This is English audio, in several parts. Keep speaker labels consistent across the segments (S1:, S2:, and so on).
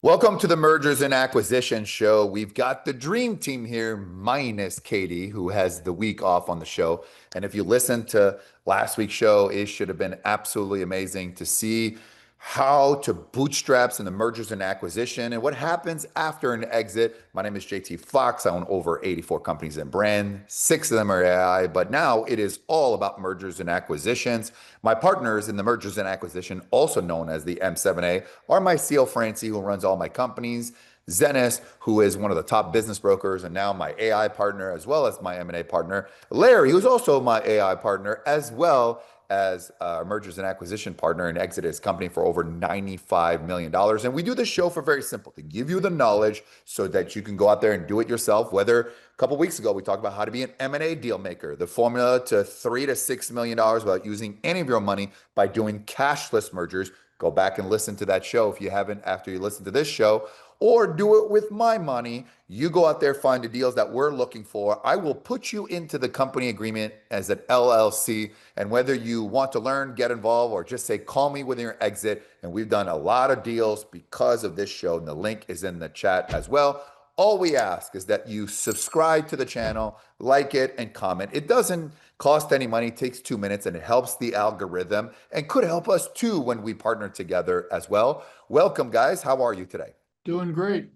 S1: Welcome to the Mergers and Acquisition Show. We've got the dream team here, minus Katie, who has the week off on the show. And if you listened to last week's show, it should have been absolutely amazing to see how to bootstraps in the mergers and acquisition and what happens after an exit. My name is JT Fox. I own over 84 companies and brand. Six of them are AI, but now it is all about mergers and acquisitions. My partners in the mergers and acquisition, also known as the M7A, are my CEO Francie, who runs all my companies, Zenis, who is one of the top business brokers and now my AI partner, as well as my M&A partner, Larry, who's also my AI partner, as well as a mergers and acquisition partner and exited his company for over $95 million. And we do this show for very simple, to give you the knowledge so that you can go out there and do it yourself. Whether a couple weeks ago, we talked about how to be an M&A deal maker, the formula to $3 to $6 million without using any of your money by doing cashless mergers. Go back and listen to that show if you haven't after you listen to this show, or do it with my money. You go out there, find the deals that we're looking for. I will put you into the company agreement as an LLC. And whether you want to learn, get involved, or just say, call me with your exit. And we've done a lot of deals because of this show. And the link is in the chat as well. All we ask is that you subscribe to the channel, like it, and comment. It doesn't cost any money, it takes 2 minutes, and it helps the algorithm and could help us too when we partner together as well. Welcome, guys. How are you today?
S2: Doing great.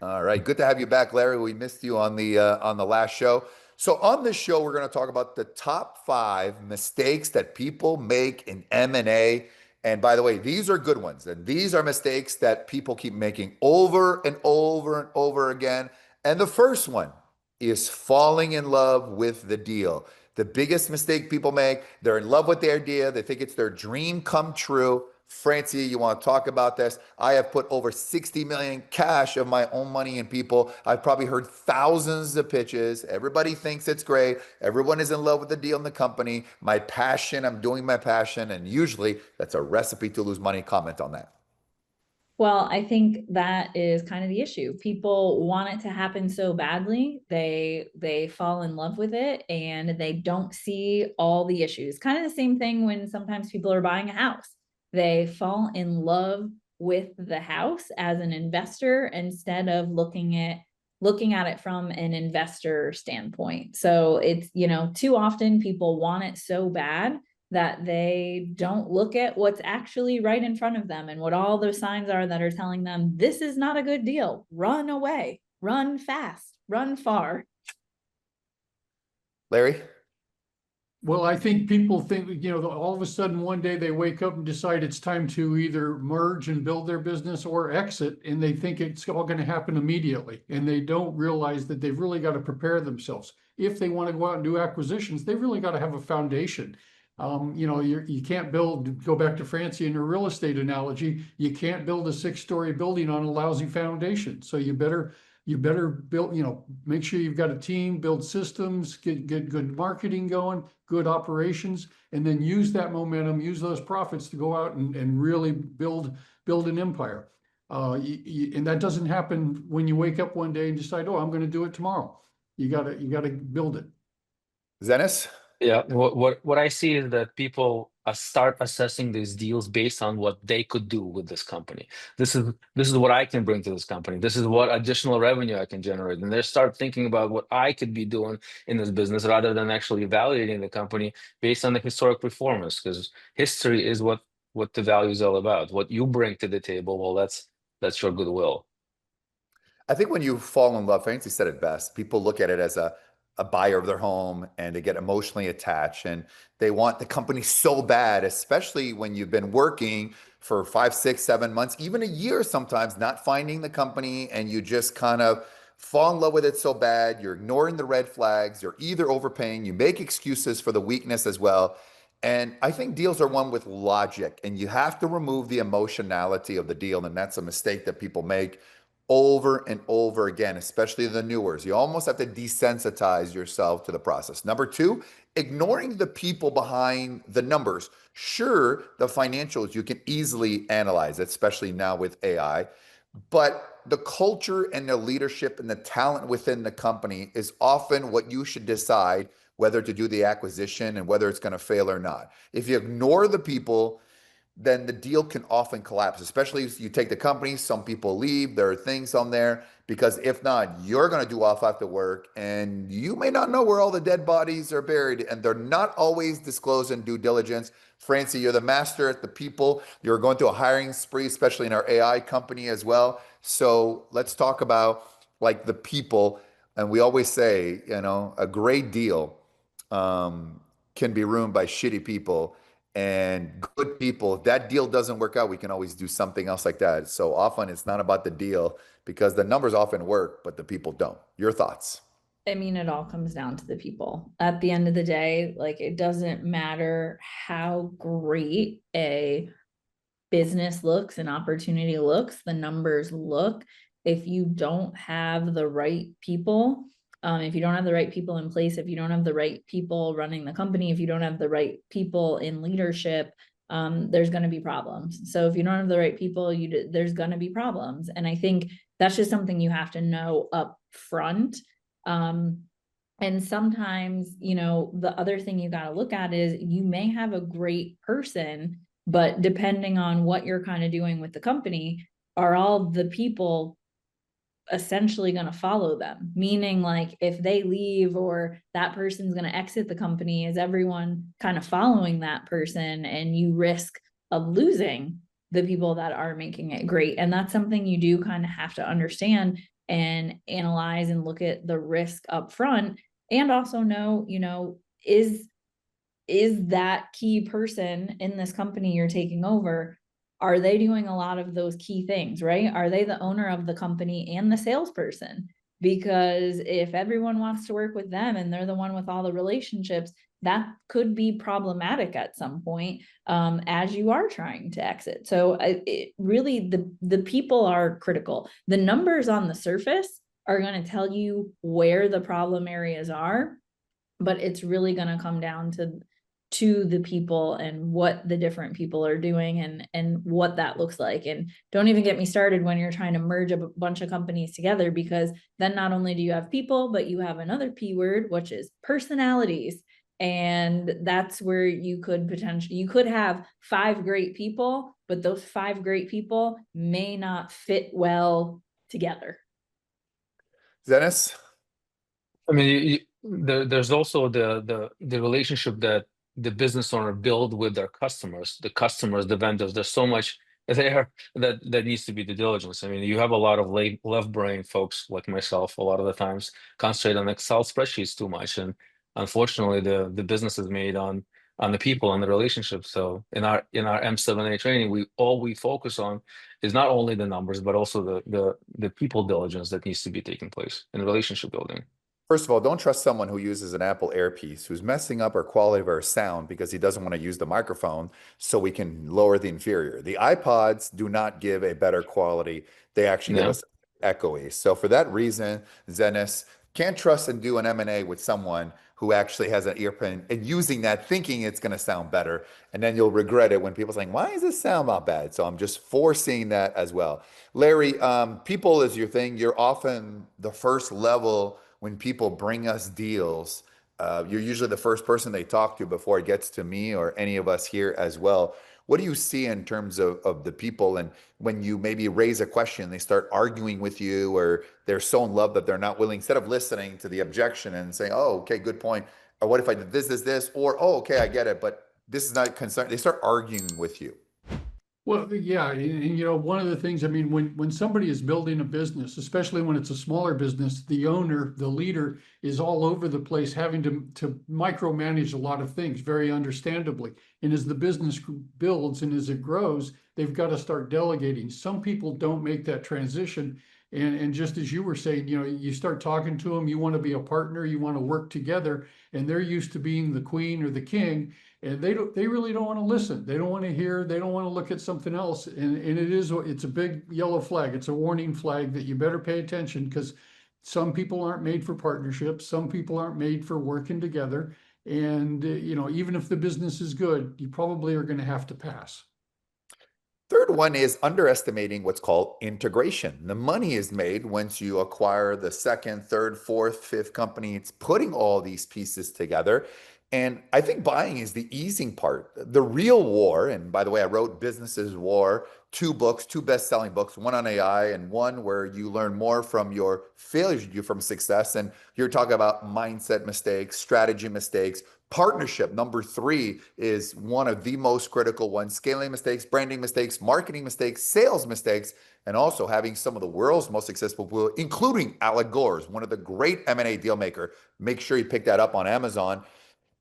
S1: All right, good to have you back, Larry. We missed you on the last show. So on this show, we're going to talk about the top 5 mistakes that people make in M&A. And by the way, these are good ones, and these are mistakes that people keep making over and over and over again. And the first one is falling in love with the deal. The biggest mistake people make, they're in love with the idea, they think it's their dream come true. Francie, you want to talk about this? I have put over 60 million cash of my own money in people. I've probably heard thousands of pitches. Everybody thinks it's great. Everyone is in love with the deal in the company. My passion, I'm doing my passion. And usually that's a recipe to lose money. Comment on that.
S3: Well, I think that is kind of the issue. People want it to happen so badly. They fall in love with it and they don't see all the issues. Kind of the same thing when sometimes people are buying a house. They fall in love with the house as an investor instead of looking at it from an investor standpoint. So it's, too often people want it so bad that they don't look at what's actually right in front of them and what all those signs are that are telling them this is not a good deal. Run away, run fast, run far.
S1: Larry?
S2: Well, I think people think, all of a sudden one day they wake up and decide it's time to either merge and build their business or exit, and they think it's all going to happen immediately. And they don't realize that they've really got to prepare themselves. If they want to go out and do acquisitions, they've really got to have a foundation. You can't go back to Francie in her real estate analogy, you can't build a 6-story building on a lousy foundation. So you better build, make sure you've got a team, build systems, get good marketing going, good operations, and then use that momentum, use those profits to go out and really build an empire. And that doesn't happen when you wake up one day and decide, oh, I'm going to do it tomorrow. You gotta build it.
S1: Zenis?
S4: Yeah, what I see is that people start assessing these deals based on what they could do with this company. This is what I can bring to this company. This is what additional revenue I can generate, and they start thinking about what I could be doing in this business rather than actually evaluating the company based on the historic performance. Because history is what the value is all about. What you bring to the table, well, that's your goodwill.
S1: I think when you fall in love, Francie said it best. People look at it as a buyer of their home and they get emotionally attached and they want the company so bad, especially when you've been working for 5, 6, 7 months, even a year sometimes, not finding the company, and you just kind of fall in love with it so bad. You're ignoring the red flags. You're either overpaying, you make excuses for the weakness as well. And I think deals are won with logic, and you have to remove the emotionality of the deal. And that's a mistake that people make over and over again, especially the newers. You almost have to desensitize yourself to the process. Number 2, ignoring the people behind the numbers. Sure, the financials you can easily analyze, especially now with AI, but the culture and the leadership and the talent within the company is often what you should decide whether to do the acquisition and whether it's going to fail or not. If you ignore the people, then the deal can often collapse, especially if you take the company, some people leave, there are things on there, because if not, you're going to do off after work and you may not know where all the dead bodies are buried, and they're not always disclosed in due diligence. Francie, you're the master at the people. You're going through a hiring spree, especially in our AI company as well. So let's talk about like the people. And we always say, you know, a great deal um, can be ruined by shitty people, and good people. If that deal doesn't work out, we can always do something else like that. So often it's not about the deal because the numbers often work, but the people don't. Your thoughts?
S3: I mean, it all comes down to the people. At the end of the day, like it doesn't matter how great a business looks, an opportunity looks, the numbers look. If you don't have the right people, if you don't have the right people in place, if you don't have the right people running the company, if you don't have the right people in leadership, there's going to be problems. So if you don't have the right people, there's going to be problems. And I think that's just something you have to know up front. And sometimes, you know, the other thing you got to look at is you may have a great person, but depending on what you're kind of doing with the company, are all the people essentially going to follow them? Meaning, like, if they leave or that person's going to exit the company, is everyone kind of following that person? And you risk of losing the people that are making it great. And that's something you do kind of have to understand and analyze and look at the risk up front, and also know, you know, is that key person in this company you're taking over, are they doing a lot of those key things, right? Are they the owner of the company and the salesperson? Because if everyone wants to work with them and they're the one with all the relationships, that could be problematic at some point, as you are trying to exit. So it really, the people are critical. The numbers on the surface are going to tell you where the problem areas are, but it's really going to come down to the people and what the different people are doing and what that looks like. And don't even get me started when you're trying to merge a bunch of companies together, because then not only do you have people, but you have another P word, which is personalities. And that's where you could have 5 great people, but those 5 great people may not fit well together.
S1: Dennis?
S4: I mean, there's also the relationship that the business owner build with their customers, the customers, the vendors. There's so much there that needs to be the diligence. I mean, you have a lot of left brain folks like myself. A lot of the times concentrate on Excel spreadsheets too much, and unfortunately, the business is made on the people and the relationships. So in our M7A training, we focus on is not only the numbers, but also the people diligence that needs to be taking place in relationship building.
S1: First of all, don't trust someone who uses an Apple earpiece who's messing up our quality of our sound because he doesn't want to use the microphone so we can lower the inferior. The iPods do not give a better quality. They actually give
S4: Yeah.
S1: us echoey. So for that reason, Zenis, can't trust and do an M&A with someone who actually has an earpin and using that thinking it's going to sound better. And then you'll regret it when people saying, why does this sound not bad? So I'm just foreseeing that as well. Larry, people is your thing. You're often the first level when people bring us deals. You're usually the first person they talk to before it gets to me or any of us here as well. What do you see in terms of the people? And when you maybe raise a question, they start arguing with you, or they're so in love that they're not willing, instead of listening to the objection and saying, oh, okay, good point. Or what if I did this, or, oh, okay, I get it, but this is not concerned. They start arguing with you.
S2: Well, yeah, and you know, one of the things, I mean, when somebody is building a business, especially when it's a smaller business, the owner, the leader is all over the place, having to micromanage a lot of things, very understandably. And as the business builds and as it grows, they've got to start delegating. Some people don't make that transition. And just as you were saying, you know, you start talking to them, you want to be a partner, you want to work together, and they're used to being the queen or the king, and they really don't want to listen. They don't want to hear, they don't want to look at something else. And it's a big yellow flag. It's a warning flag that you better pay attention, because some people aren't made for partnerships. Some people aren't made for working together. And, you know, even if the business is good, you probably are going to have to pass.
S1: Third one is underestimating what's called integration. The money is made once you acquire the second, third, fourth, fifth company. It's putting all these pieces together. And I think buying is the easing part. The real war, and by the way, I wrote Businesses War, two books, two best-selling books, one on AI and one where you learn more from your failures you do from success. And you're talking about mindset mistakes, strategy mistakes, partnership. Number three is one of the most critical ones: scaling mistakes, branding mistakes, marketing mistakes, sales mistakes, and also having some of the world's most successful people, including Alec Gore's, one of the great M&A deal maker. Make sure you pick that up on Amazon.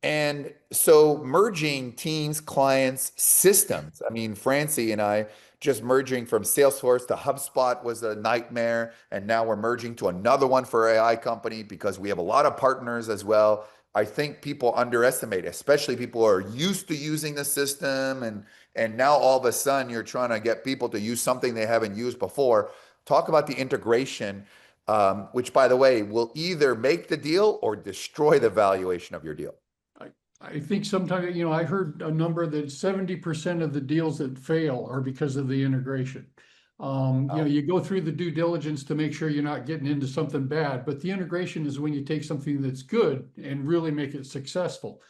S1: And so merging teams, clients, systems. I mean, Francie and I just merging from Salesforce to HubSpot was a nightmare. And now we're merging to another one for AI company because we have a lot of partners as well. I think people underestimate, especially people who are used to using the system. And now all of a sudden you're trying to get people to use something they haven't used before. Talk about the integration, which by the way, will either make the deal or destroy the valuation of your deal.
S2: I think sometimes, I heard a number that 70% of the deals that fail are because of the integration. You go through the due diligence to make sure you're not getting into something bad, but the integration is when you take something that's good and really make it successful.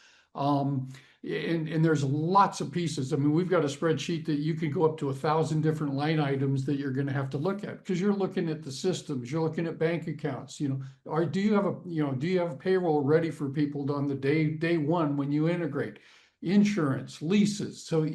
S2: And there's lots of pieces. I mean, we've got a spreadsheet that you can go up to 1,000 different line items that you're going to have to look at, because you're looking at the systems, you're looking at bank accounts, or do you have a payroll ready for people on the day one when you integrate? Insurance, leases. So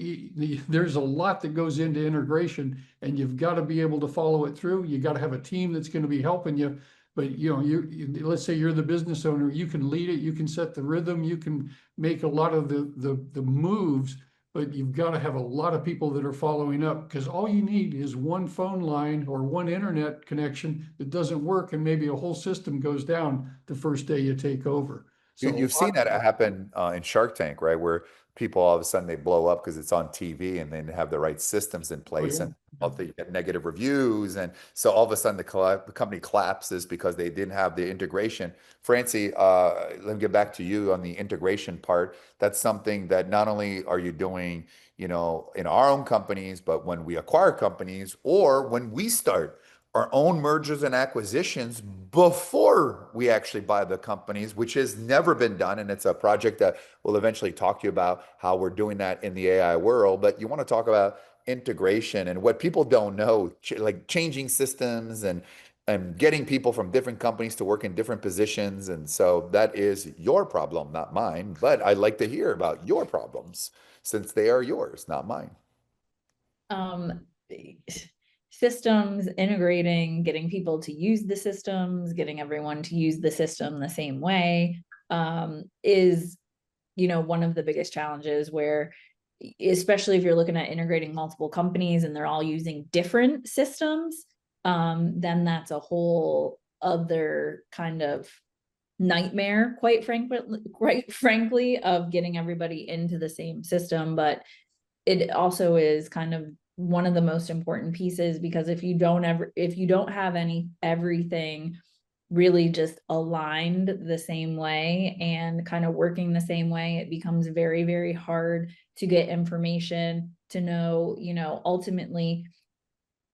S2: there's a lot that goes into integration, and you've got to be able to follow it through. You got to have a team that's going to be helping you. But let's say you're the business owner, you can lead it, you can set the rhythm, you can make a lot of the moves, but you've got to have a lot of people that are following up, because all you need is one phone line or one internet connection that doesn't work, and maybe a whole system goes down the first day you take over. So
S1: You've seen that happen in Shark Tank, right? Where people all of a sudden they blow up because it's on TV and they have the right systems in place,
S2: yeah.
S1: and they get negative reviews, and so all of a sudden the company collapses because they didn't have the integration. Francie, let me get back to you on the integration part. That's something that not only are you doing, in our own companies, but when we acquire companies or when we start our own mergers and acquisitions before we actually buy the companies, which has never been done. And it's a project that we'll eventually talk to you about how we're doing that in the AI world. But you want to talk about integration and what people don't know, like changing systems and getting people from different companies to work in different positions. And so that is your problem, not mine. But I'd like to hear about your problems since they are yours, not mine.
S3: Systems, integrating, getting people to use the systems, getting everyone to use the system the same way, is, one of the biggest challenges, where, especially if you're looking at integrating multiple companies and they're all using different systems, then that's a whole other kind of nightmare, quite frankly, of getting everybody into the same system. But it also is kind of one of the most important pieces, because if you don't have everything really just aligned the same way and kind of working the same way, it becomes very, very hard to get information, to know, ultimately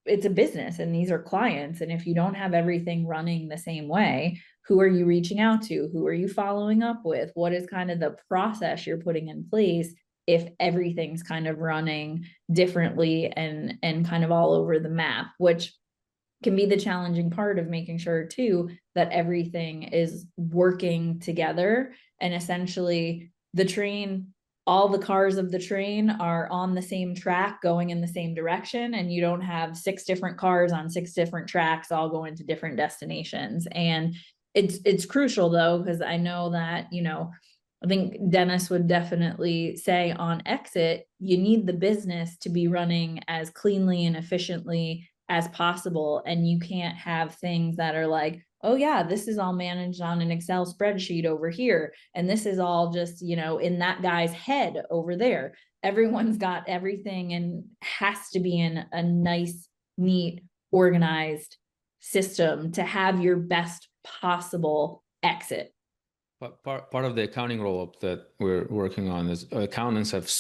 S3: it's a business and these are clients. And if you don't have everything running the same way, who are you reaching out to? Who are you following up with? What is kind of the process you're putting in place if everything's kind of running differently and kind of all over the map, which can be the challenging part of making sure too that everything is working together, and essentially all the cars of the train are on the same track going in the same direction, and you don't have 6 different cars on 6 different tracks all going to different destinations. And it's crucial though, because I know that, I think Dennis would definitely say on exit, you need the business to be running as cleanly and efficiently as possible. And you can't have things that are like, oh yeah, this is all managed on an Excel spreadsheet over here, and this is all just, in that guy's head over there. Everyone's got everything and has to be in a nice, neat, organized system to have your best possible exit.
S4: Part of the accounting roll-up that we're working on is accountants have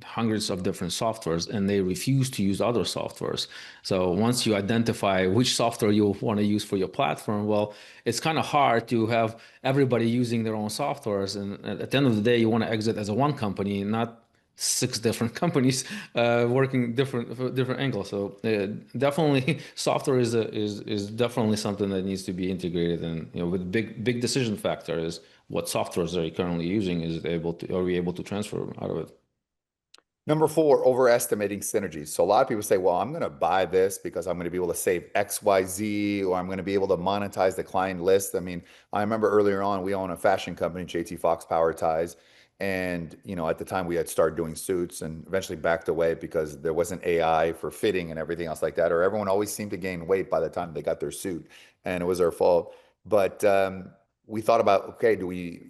S5: hundreds of different softwares and they refuse to use other softwares. So once you identify which software you want to use for your platform, well, it's kind of hard to have everybody using their own softwares. And at the end of the day, you want to exit as a one company, not 6 different companies working different angles. So definitely, software is definitely something that needs to be integrated. And with big decision factor is what softwares are you currently using? Are we able to transfer out of it?
S1: Number 4, overestimating synergies. So a lot of people say, well, I'm going to buy this because I'm going to be able to save X, Y, Z, or I'm going to be able to monetize the client list. I mean, I remember earlier on, we own a fashion company, JT Fox Power Ties. And, at the time we had started doing suits and eventually backed away because there wasn't AI for fitting and everything else like that, or everyone always seemed to gain weight by the time they got their suit. And it was our fault. But we thought about, okay, do we,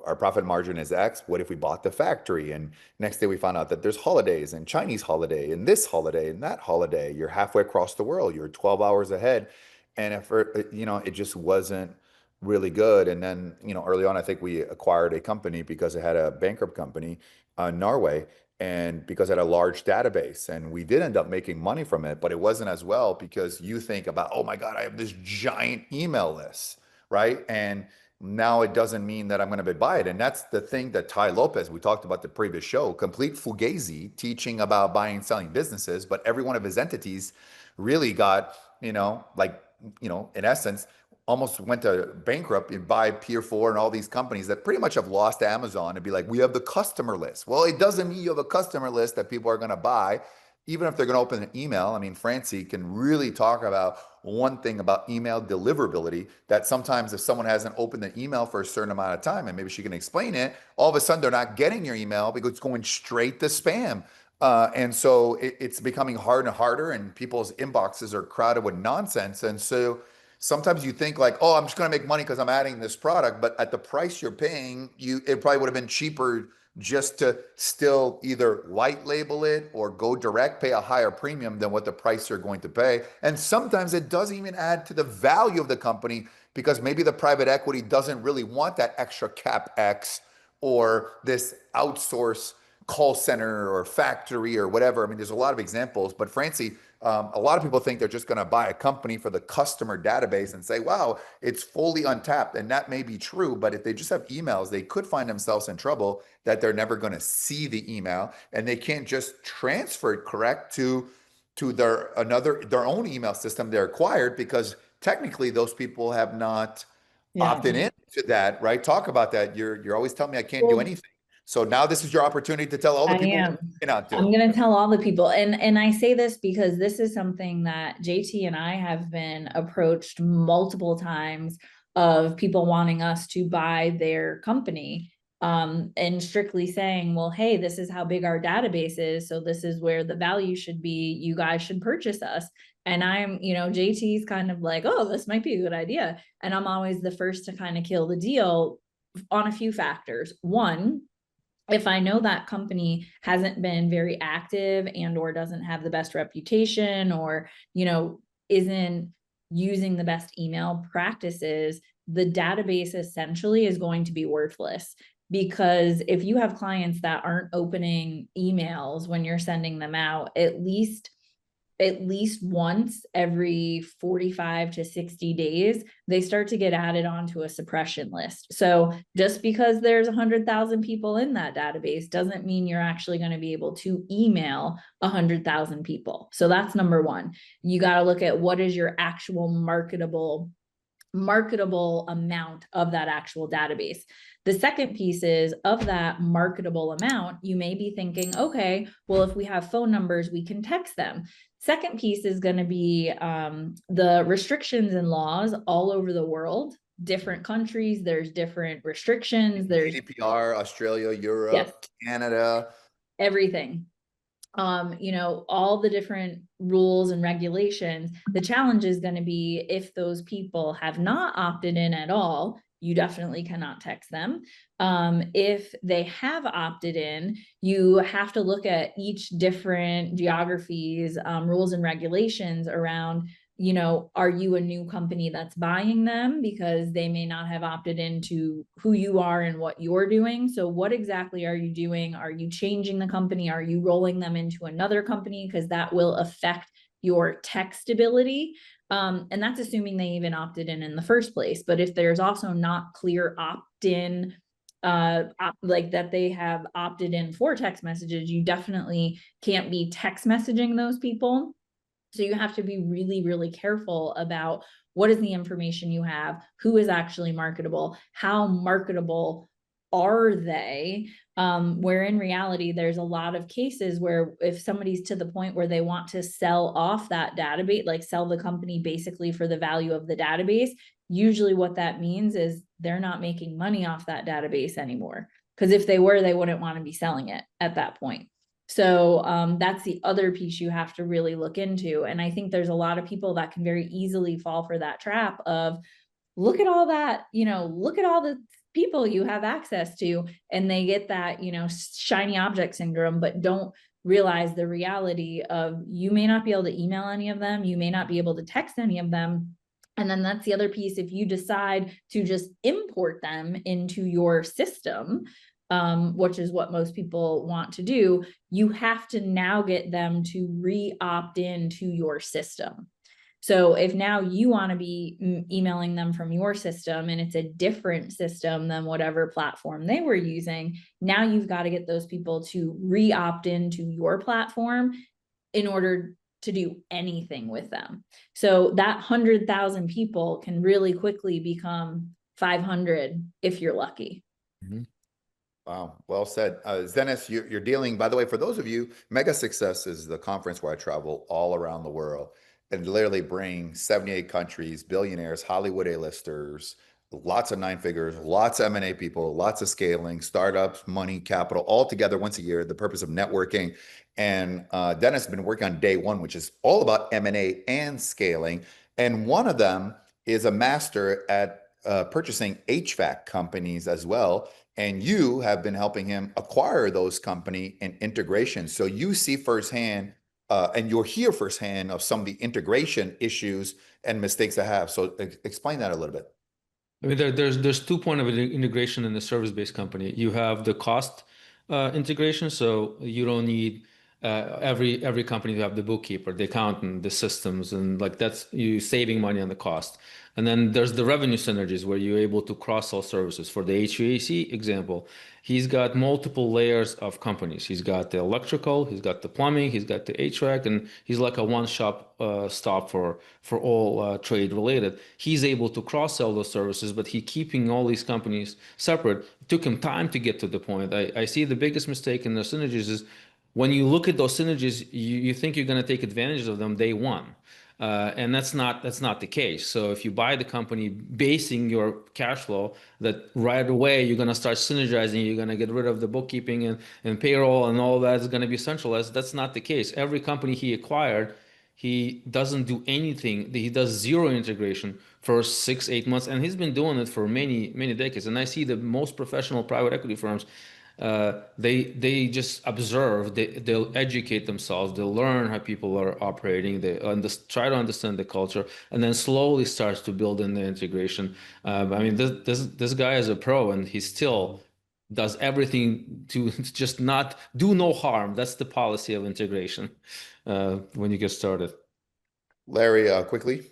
S1: our profit margin is X. What if we bought the factory? And next day we found out that there's holidays and Chinese holiday and this holiday and that holiday. You're halfway across the world. You're 12 hours ahead. And it just wasn't really good. And then, early on, I think we acquired a company because it had a bankrupt company, Norway, and because it had a large database. And we did end up making money from it, but it wasn't as well because you think about, oh my God, I have this giant email list, right? And now it doesn't mean that I'm going to buy it. And that's the thing that Ty Lopez, we talked about the previous show, complete fugazi, teaching about buying and selling businesses, but every one of his entities really got, in essence, almost went to bankrupt and buy Pier 4 and all these companies that pretty much have lost to Amazon and be like, we have the customer list. Well, it doesn't mean you have a customer list that people are going to buy, even if they're going to open an email. I mean, Francie can really talk about one thing about email deliverability, that sometimes if someone hasn't opened the email for a certain amount of time, and maybe she can explain it, all of a sudden they're not getting your email because it's going straight to spam. And so it's becoming harder and harder, and people's inboxes are crowded with nonsense. And so sometimes you think like, oh, I'm just going to make money because I'm adding this product, but at the price you're paying, it probably would have been cheaper just to still either white label it or go direct, pay a higher premium than what the price you're going to pay. And sometimes it doesn't even add to the value of the company because maybe the private equity doesn't really want that extra CapEx or this outsource call center or factory or whatever. I mean, there's a lot of examples, but Francie, a lot of people think they're just going to buy a company for the customer database and say, wow, it's fully untapped. And that may be true, but if they just have emails, they could find themselves in trouble that they're never going to see the email and they can't just transfer it correct to their own email system they acquired because technically those people have not opted into that, right? Talk about that. You're always telling me I can't do anything. So now this is your opportunity to tell all the people what you cannot do.
S3: I'm going to tell all the people. And I say this because this is something that JT and I have been approached multiple times of people wanting us to buy their company, and strictly saying, well, hey, this is how big our database is. So this is where the value should be. You guys should purchase us. And I'm, JT's kind of like, oh, this might be a good idea. And I'm always the first to kind of kill the deal on a few factors. One, if I know that company hasn't been very active and or doesn't have the best reputation or, isn't using the best email practices, the database essentially is going to be worthless. Because if you have clients that aren't opening emails when you're sending them out, at least once every 45 to 60 days, they start to get added onto a suppression list. So just because there's 100,000 people in that database doesn't mean you're actually going to be able to email 100,000 people. So that's number one. You got to look at what is your actual marketable amount of that actual database. The second piece is, of that marketable amount, you may be thinking, okay, well, if we have phone numbers, we can text them. Second piece is going to be the restrictions and laws all over the world. Different countries, there's different restrictions. There's
S1: GDPR, Australia, Europe, Canada,
S3: everything. All the different rules and regulations. The challenge is going to be, if those people have not opted in at all, you definitely cannot text them. If they have opted in, you have to look at each different geographies, rules and regulations around you know, are you a new company that's buying them because they may not have opted into who you are and what you're doing? So what exactly are you doing? Are you changing the company? Are you rolling them into another company? Because that will affect your tech stability. And that's assuming they even opted in the first place. But if there's also not clear opt-in, like that they have opted in for text messages, you definitely can't be text messaging those people. So you have to be really, really careful about what is the information you have, who is actually marketable, how marketable are they? Where in reality, there's a lot of cases where if somebody's to the point where they want to sell off that database, like sell the company basically for the value of the database, usually what that means is they're not making money off that database anymore. Because if they were, they wouldn't want to be selling it at that point. So that's the other piece you have to really look into. And I think there's a lot of people that can very easily fall for that trap of, look at all that, you know, look at all the people you have access to, and they get that, you know, shiny object syndrome, but don't realize the reality of, you may not be able to email any of them, you may not be able to text any of them. And then that's the other piece. If you decide to just import them into your system, which is what most people want to do, you have to now get them to re-opt in to your system. So if now you want to be emailing them from your system and it's a different system than whatever platform they were using, now you've got to get those people to re-opt into your platform in order to do anything with them. So that 100,000 people can really quickly become 500 if you're lucky.
S5: Mhm.
S1: Wow, well said. Zenis, you're dealing, by the way, for those of you, Mega Success is the conference where I travel all around the world and literally bring 78 countries, billionaires, Hollywood A-listers, lots of nine figures, lots of M&A people, lots of scaling, startups, money, capital, all together once a year, the purpose of networking. And Dennis has been working on day one, which is all about M&A and scaling. And one of them is a master at purchasing HVAC companies as well. And you have been helping him acquire those company and integration. So you see firsthand, and you'll hear firsthand of some of the integration issues and mistakes I have. So explain that a little bit.
S5: I mean, there's two point of integration in the service-based company. You have the cost integration, so you don't need every company to have the bookkeeper, the accountant, the systems, and like that's you saving money on the cost. And then there's the revenue synergies where you're able to cross-sell services. For the HVAC example, he's got multiple layers of companies. He's got the electrical, he's got the plumbing, he's got the HVAC, and he's like a one-stop stop for all trade related. He's able to cross-sell those services, but he keeping all these companies separate. It took him time to get to the point. I see the biggest mistake in the synergies is when you look at those synergies, you think you're going to take advantage of them day one. And that's not the case. So if you buy the company basing your cash flow that right away you're going to start synergizing, you're going to get rid of the bookkeeping and payroll and all that is going to be centralized. That's not the case. Every company he acquired, he doesn't do anything. He does zero integration for 6-8 months, and he's been doing it for many decades. And I see the most professional private equity firms. They just observe, they'll educate themselves, they'll learn how people are operating, they try to understand the culture, and then slowly starts to build in the integration. I mean, this guy is a pro, and he still does everything to just not do no harm. That's the policy of integration when you get started.
S1: Larry, quickly.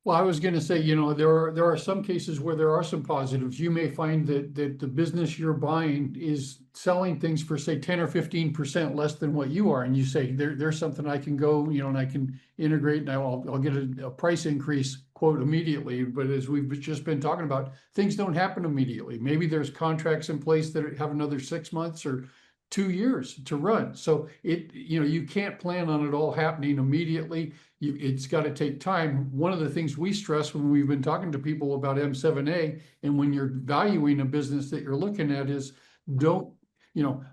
S2: Well, I was going to say, you know, there are some cases where there are some positives. You may find that the business you're buying is selling things for, say, 10 or 15% less than what you are, and you say there's something I can go, you know, and I can integrate, and I'll get a price increase quote immediately. But as we've just been talking about, things don't happen immediately. Maybe there's contracts in place that have another 6 months or 2 years to run. So you know, you can't plan on it all happening immediately. It's got to take time. One of the things we stress when we've been talking to people about M7A, and when you're valuing a business that you're looking at, is don't, you know,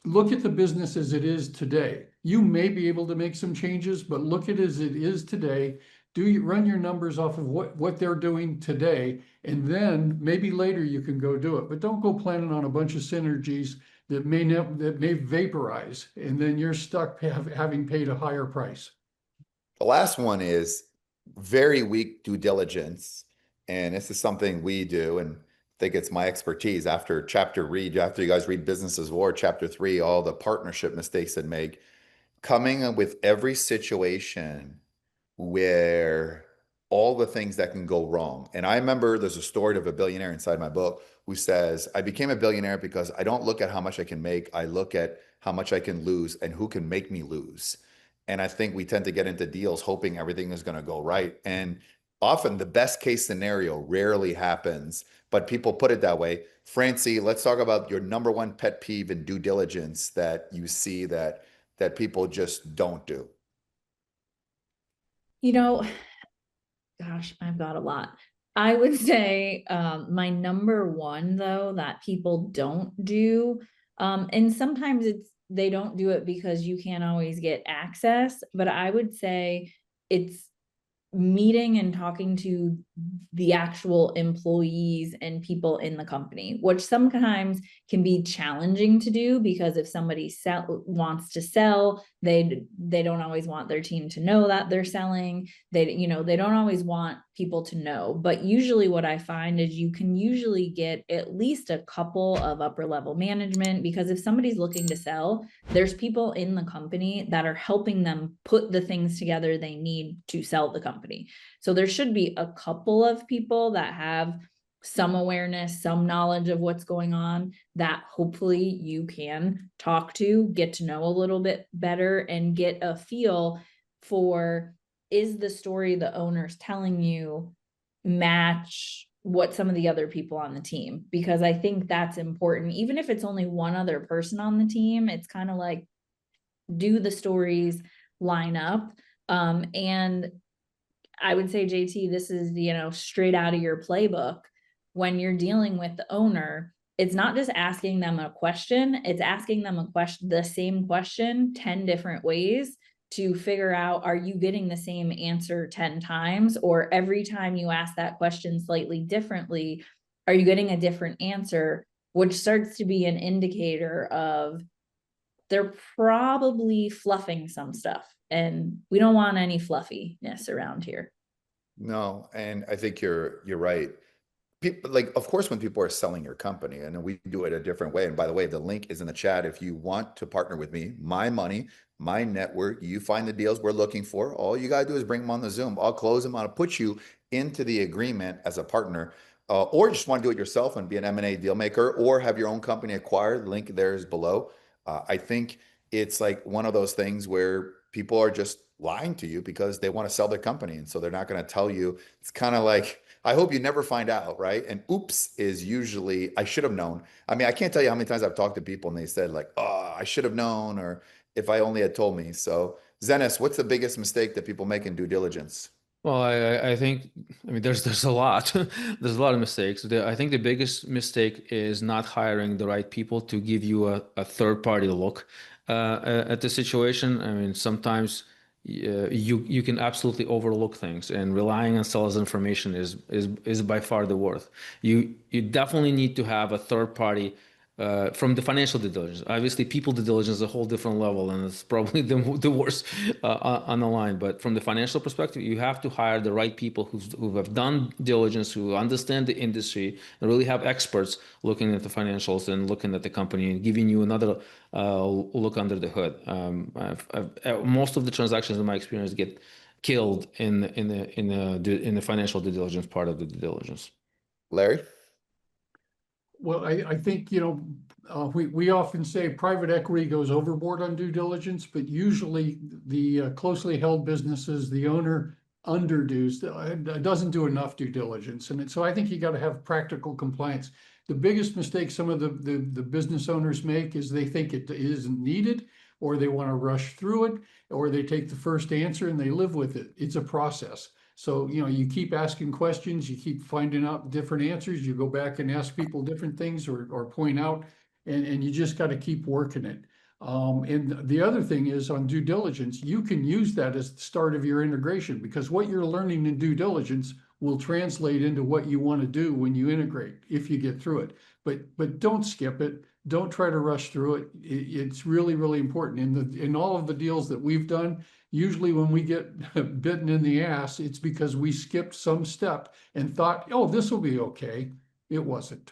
S2: look at the business as it is today. You may be able to make some changes, but look at it as it is today. Run your numbers off of what they're doing today, and then maybe later you can go do it. But don't go planning on a bunch of synergies that may vaporize, and then you're stuck having paid a higher price.
S1: The last one is very weak due diligence. And this is something we do, and I think it's my expertise. After after you guys read Business is War, chapter 3, all the partnership mistakes that make coming up with every situation where all the things that can go wrong. And I remember there's a story of a billionaire inside my book who says, I became a billionaire because I don't look at how much I can make, I look at how much I can lose and who can make me lose. And I think we tend to get into deals hoping everything is going to go right. And often the best case scenario rarely happens, but people put it that way. Francie, let's talk about your number one pet peeve in due diligence that you see that people just don't do.
S3: You know, gosh, I've got a lot. I would say my number one, though, that people don't do, and sometimes they don't do it because you can't always get access, but I would say it's meeting and talking to the actual employees and people in the company, which sometimes can be challenging to do, because if somebody wants to sell, they don't always want their team to know that they're selling. They don't always want people to know. But usually what I find is you can usually get at least a couple of upper level management, because if somebody's looking to sell, there's people in the company that are helping them put the things together they need to sell the company. So there should be a couple of people that have some awareness, some knowledge of what's going on, that hopefully you can talk to, get to know a little bit better, and get a feel for, is the story the owner's telling you match what some of the other people on the team? Because I think that's important. Even if it's only one other person on the team, it's kind of like, do the stories line up? And I would say, JT, this is, straight out of your playbook. When you're dealing with the owner, it's not just asking them a question, it's asking them the same question 10 different ways to figure out, are you getting the same answer 10 times? Or every time you ask that question slightly differently, are you getting a different answer? Which starts to be an indicator of they're probably fluffing some stuff. And we don't want any fluffiness around here.
S1: No, and I think you're right. People, like, of course, when people are selling your company, and we do it a different way. And by the way, the link is in the chat. If you want to partner with me, my money, my network, you find the deals we're looking for. All you gotta do is bring them on the Zoom. I'll close them. I'll put you into the agreement as a partner, or just want to do it yourself and be an M&A deal maker, or have your own company acquired. The link there is below. I think it's like one of those things where people are just lying to you because they want to sell their company, and so they're not going to tell you. It's kind of like, I hope you never find out, right? And oops is usually, I should have known. I mean, I can't tell you how many times I've talked to people and they said like, oh, I should have known, or if I only had told me. So Zenis, what's the biggest mistake that people make in due diligence?
S5: Well, I think, I mean, there's a lot. There's a lot of mistakes. I think the biggest mistake is not hiring the right people to give you a third party look at the situation. I mean, sometimes you can absolutely overlook things, and relying on sales information is by far the worst. You definitely need to have a third party. From the financial due diligence, obviously, people due diligence is a whole different level, and it's probably the worst on the line. But from the financial perspective, you have to hire the right people who have done diligence, who understand the industry, and really have experts looking at the financials and looking at the company and giving you another look under the hood. Most of the transactions, in my experience, get killed in the financial due diligence part of the due diligence.
S1: Larry?
S2: Well, I think, we often say private equity goes overboard on due diligence, but usually the closely held businesses, the owner doesn't do enough due diligence. And so I think you got to have practical compliance. The biggest mistake some of the business owners make is they think it isn't needed, or they want to rush through it, or they take the first answer and they live with it. It's a process. So, you keep asking questions, you keep finding out different answers, you go back and ask people different things, or point out, and you just got to keep working it. And the other thing is, on due diligence, you can use that as the start of your integration, because what you're learning in due diligence will translate into what you want to do when you integrate, if you get through it. But don't skip it. Don't try to rush through it. It's really, really important. In all of the deals that we've done, usually when we get bitten in the ass, it's because we skipped some step and thought, oh, this will be okay. It wasn't.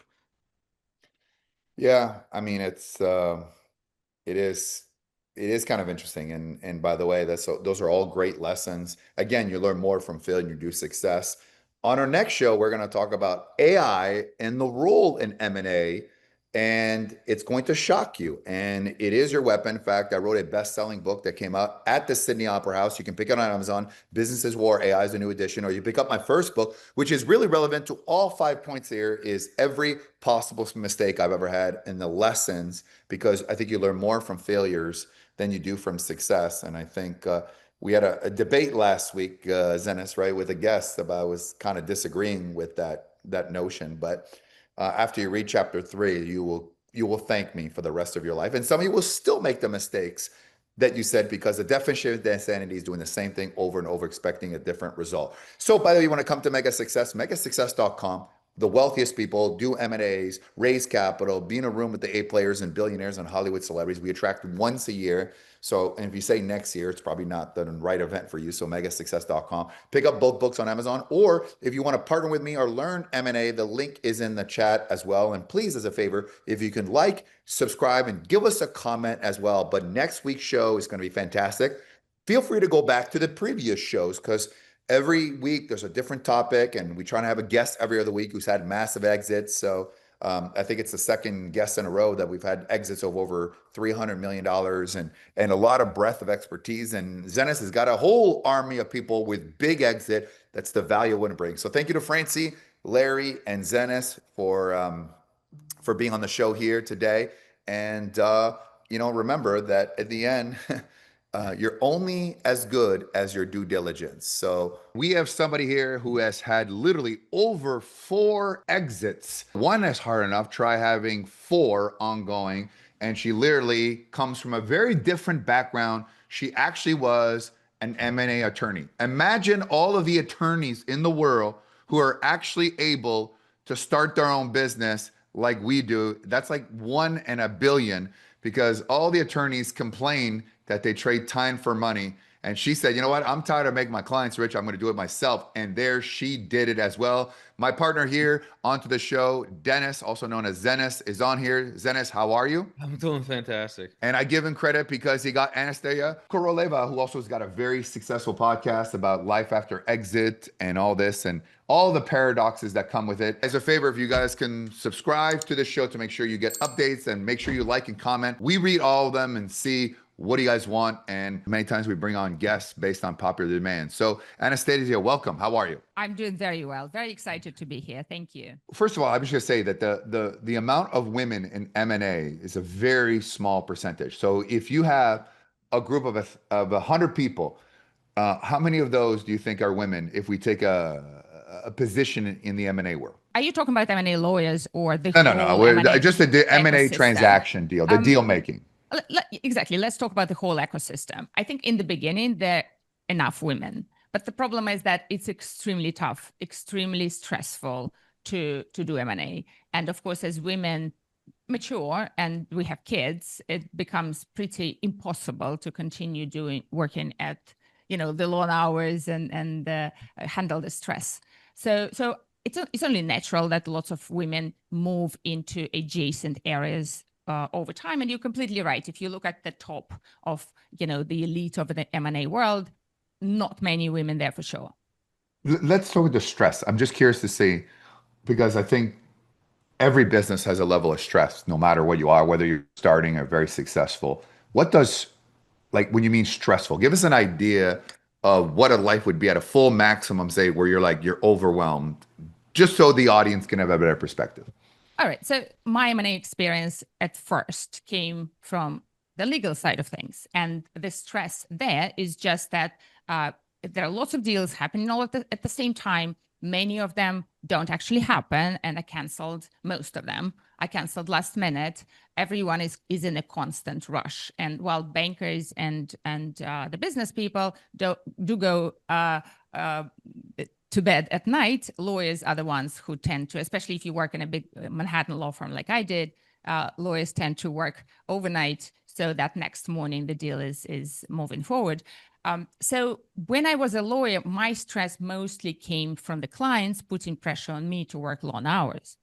S1: Yeah, I mean, it is it is kind of interesting. And by the way, those are all great lessons. Again, you learn more from failure, you do success. On our next show, we're going to talk about AI and the role in M&A, and it's going to shock you. And it is your weapon. In fact, I wrote a best-selling book that came out at the Sydney Opera House. You can pick it on Amazon. Businesses War, AI is a new edition. Or you pick up my first book, which is really relevant to all 5 points here, is every possible mistake I've ever had and the lessons, because I think you learn more from failures than you do from success. And I think we had a debate last week, Zenis, right, with a guest about, I was kind of disagreeing with that notion. But after you read chapter 3, you will thank me for the rest of your life. And some of you will still make the mistakes that you said, because the definition of insanity is doing the same thing over and over, expecting a different result. So by the way, you want to come to Mega Success, megasuccess.com. The wealthiest people do M&As, raise capital, be in a room with the A players and billionaires and Hollywood celebrities. We attract once a year. So, and if you say next year, it's probably not the right event for you. So megasuccess.com. Pick up both books on Amazon. Or if you want to partner with me or learn M&A, the link is in the chat as well. And please, as a favor, if you can like, subscribe, and give us a comment as well. But next week's show is going to be fantastic. Feel free to go back to the previous shows, because every week there's a different topic, and we try to have a guest every other week who's had massive exits. So I think it's the second guest in a row that we've had exits of over $300 million, and a lot of breadth of expertise. And Zenis has got a whole army of people with big exit. That's the value it brings. So thank you to Francie, Larry, and Zenis for being on the show here today. And remember that at the end, you're only as good as your due diligence. So we have somebody here who has had literally over 4 exits. One is hard enough, try having 4 ongoing. And she literally comes from a very different background. She actually was an M&A attorney. Imagine all of the attorneys in the world who are actually able to start their own business like we do. That's like 1 in a billion, because all the attorneys complain that they trade time for money. And she said, you know what? I'm tired of making my clients rich. I'm going to do it myself. And there she did it as well. My partner here onto the show, Dennis, also known as Zenis, is on here. Zenis, how are you?
S5: I'm doing fantastic.
S1: And I give him credit because he got Anastasia Koroleva, who also has got a very successful podcast about life after exit and all this and all the paradoxes that come with it. As a favor, if you guys can subscribe to this show to make sure you get updates, and make sure you like and comment. We read all of them and see what do you guys want? And many times we bring on guests based on popular demand. So Anastasia, welcome. How are you?
S6: I'm doing very well. Very excited to be here. Thank you.
S1: First of all, I was just going to say that the amount of women in M&A is a very small percentage. So if you have a group of 100 people, how many of those do you think are women if we take a position in the M&A world?
S6: Are you talking about M&A lawyers or the
S1: No.
S6: M&A
S1: Just the M&A
S6: ecosystem?
S1: transaction deal, the deal making.
S6: Exactly. Let's talk about the whole ecosystem. I think in the beginning, there are enough women. But the problem is that it's extremely tough, extremely stressful to do M&A. And of course, as women mature and we have kids, it becomes pretty impossible to continue working at the long hours and handle the stress. So it's only natural that lots of women move into adjacent areas over time. And you're completely right. If you look at the top of the elite of the M&A world, not many women there for sure.
S1: Let's start with the stress. I'm just curious to see, because I think every business has a level of stress, no matter what you are, whether you're starting or very successful. What does, like, when you mean stressful, give us an idea of what a life would be at a full maximum, say, where you're overwhelmed, just so the audience can have a better perspective. All
S6: right. So my M&A experience at first came from the legal side of things. And the stress there is just that there are lots of deals happening all at the same time. Many of them don't actually happen. And I canceled most of them. I canceled last minute. Everyone is in a constant rush. And while bankers and the business people do go to bed at night, lawyers are the ones who tend to, especially if you work in a big Manhattan law firm like I did, lawyers tend to work overnight so that next morning the deal is moving forward. So when I was a lawyer, my stress mostly came from the clients putting pressure on me to work long hours.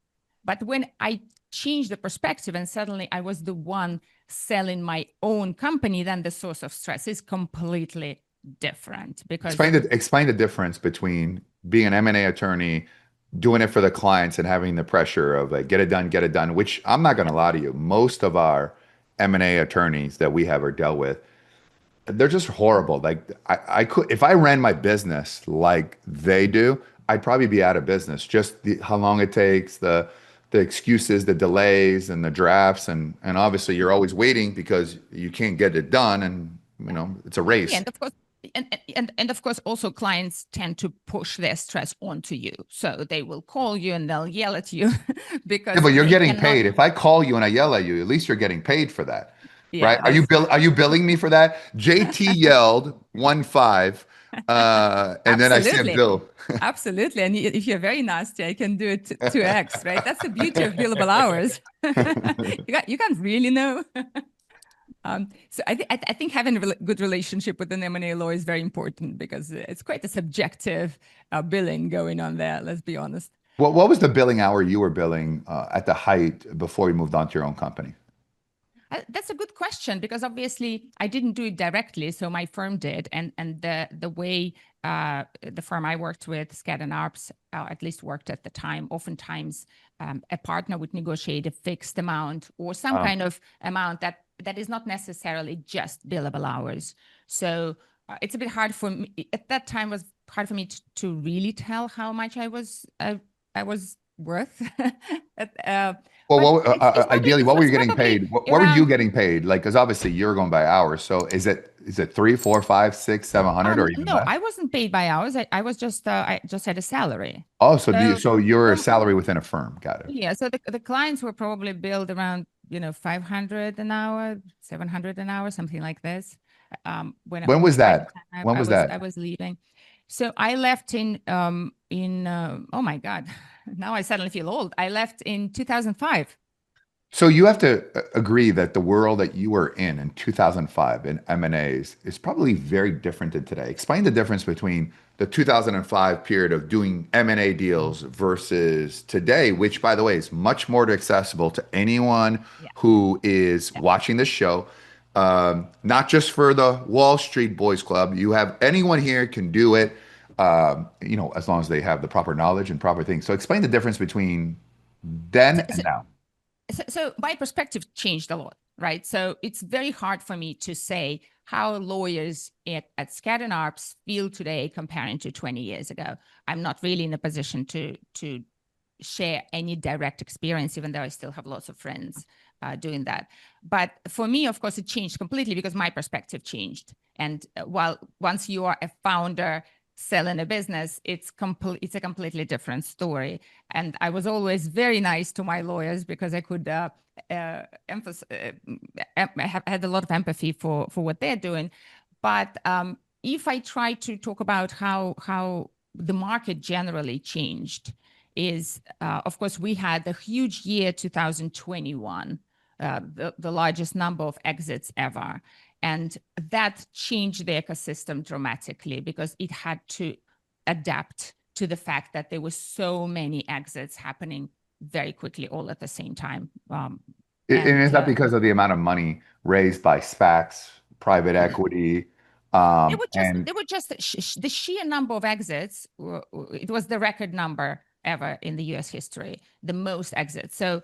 S6: But when I changed the perspective and suddenly I was the one selling my own company, then the source of stress is completely different. Because
S1: Explain the difference between being an M&A attorney, doing it for the clients, and having the pressure of like, get it done, which I'm not going to lie to you. Most of our M&A attorneys that we have or dealt with, they're just horrible. Like I could, if I ran my business like they do, I'd probably be out of business. Just how long it takes, the excuses, the delays, and the drafts, and obviously you're always waiting because you can't get it done, and it's a race.
S6: Yeah, and of course, and of course, also clients tend to push their stress onto you. So they will call you and they'll yell at you because
S1: Yeah, but you're
S6: they
S1: getting
S6: cannot-
S1: paid. If I call you and I yell at you, at least you're getting paid for that,
S6: Yeah,
S1: right? Are you billing me for that? JT yelled 1-5, and then I see a
S6: Absolutely.
S1: bill.
S6: Absolutely. And if you're very nasty, I can do it 2x, right? That's the beauty of billable hours. You can't really know. So I think having a good relationship with an M&A lawyer is very important because it's quite a subjective billing going on there, let's be honest.
S1: What was the billing hour you were billing at the height before you moved on to your own company?
S6: That's a good question because obviously I didn't do it directly, so my firm did, and the way the firm I worked with, Skadden Arps, at least worked at the time. Oftentimes, a partner would negotiate a fixed amount or some kind of amount that is not necessarily just billable hours. So it's a bit hard for me at that time. Was hard for me to really tell how much I was worth.
S1: Well, ideally, what were you
S6: it's
S1: getting
S6: probably
S1: paid? What were you getting paid? Like, because obviously you're going by hours. So is it 3, 4, 5, 6, 700 or even
S6: no,
S1: less?
S6: I wasn't paid by hours. I was just I just had a salary.
S1: Oh, so you're a salary within a firm. Got it.
S6: Yeah, so the clients were probably billed around 500 an hour, 700 an hour, something like this.
S1: When was that? When was that?
S6: I was leaving. So I left in oh my God, now I suddenly feel old. I left in 2005.
S1: So you have to agree that the world that you were in 2005 in M&As is probably very different than today. Explain the difference between the 2005 period of doing M&A deals versus today, which, by the way, is much more accessible to anyone who is watching this show. Not just for the Wall Street Boys Club. You have anyone here can do it, as long as they have the proper knowledge and proper things. So explain the difference between then and now.
S6: So my perspective changed a lot, right? So it's very hard for me to say how lawyers at Skadden Arps feel today comparing to 20 years ago. I'm not really in a position to share any direct experience, even though I still have lots of friends doing that. But for me, of course, it changed completely because my perspective changed. And while once you are a founder selling a business, it's a completely different story. And I was always very nice to my lawyers because I could had a lot of empathy for what they're doing. But if I try to talk about how the market generally changed, is of course we had a huge year 2021, the largest number of exits ever. And that changed the ecosystem dramatically because it had to adapt to the fact that there were so many exits happening very quickly all at the same time.
S1: And is that because of the amount of money raised by SPACs, private equity?
S6: They were just the sheer number of exits. It was the record number ever in the U.S. history, the most exits. So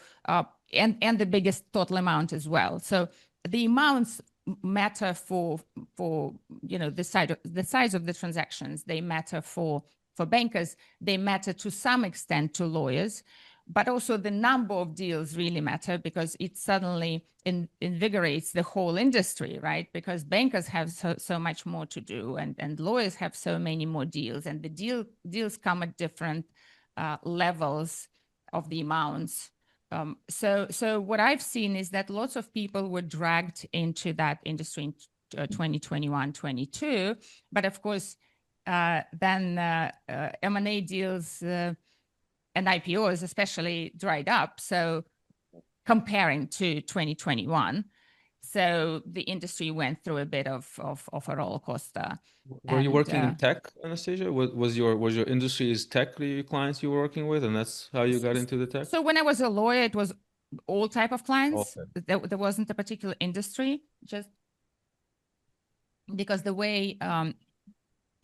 S6: and the biggest total amount as well. So the amounts matter for the size of the transactions. They matter for bankers. They matter to some extent to lawyers, but also the number of deals really matter because it suddenly invigorates the whole industry, right? Because bankers have so much more to do, and lawyers have so many more deals, and the deals come at different levels of the amounts. So what I've seen is that lots of people were dragged into that industry in 2021, 22. But of course, then M&A deals and IPOs especially dried up. So comparing to 2021. So the industry went through a bit of a roller coaster.
S5: Were you
S6: And,
S5: working in tech, Anastasia? Was your industry's tech clients you were working with, and that's how you got into the tech?
S6: So when I was a lawyer, it was all type of clients.
S5: Okay.
S6: There wasn't a particular industry, just because the way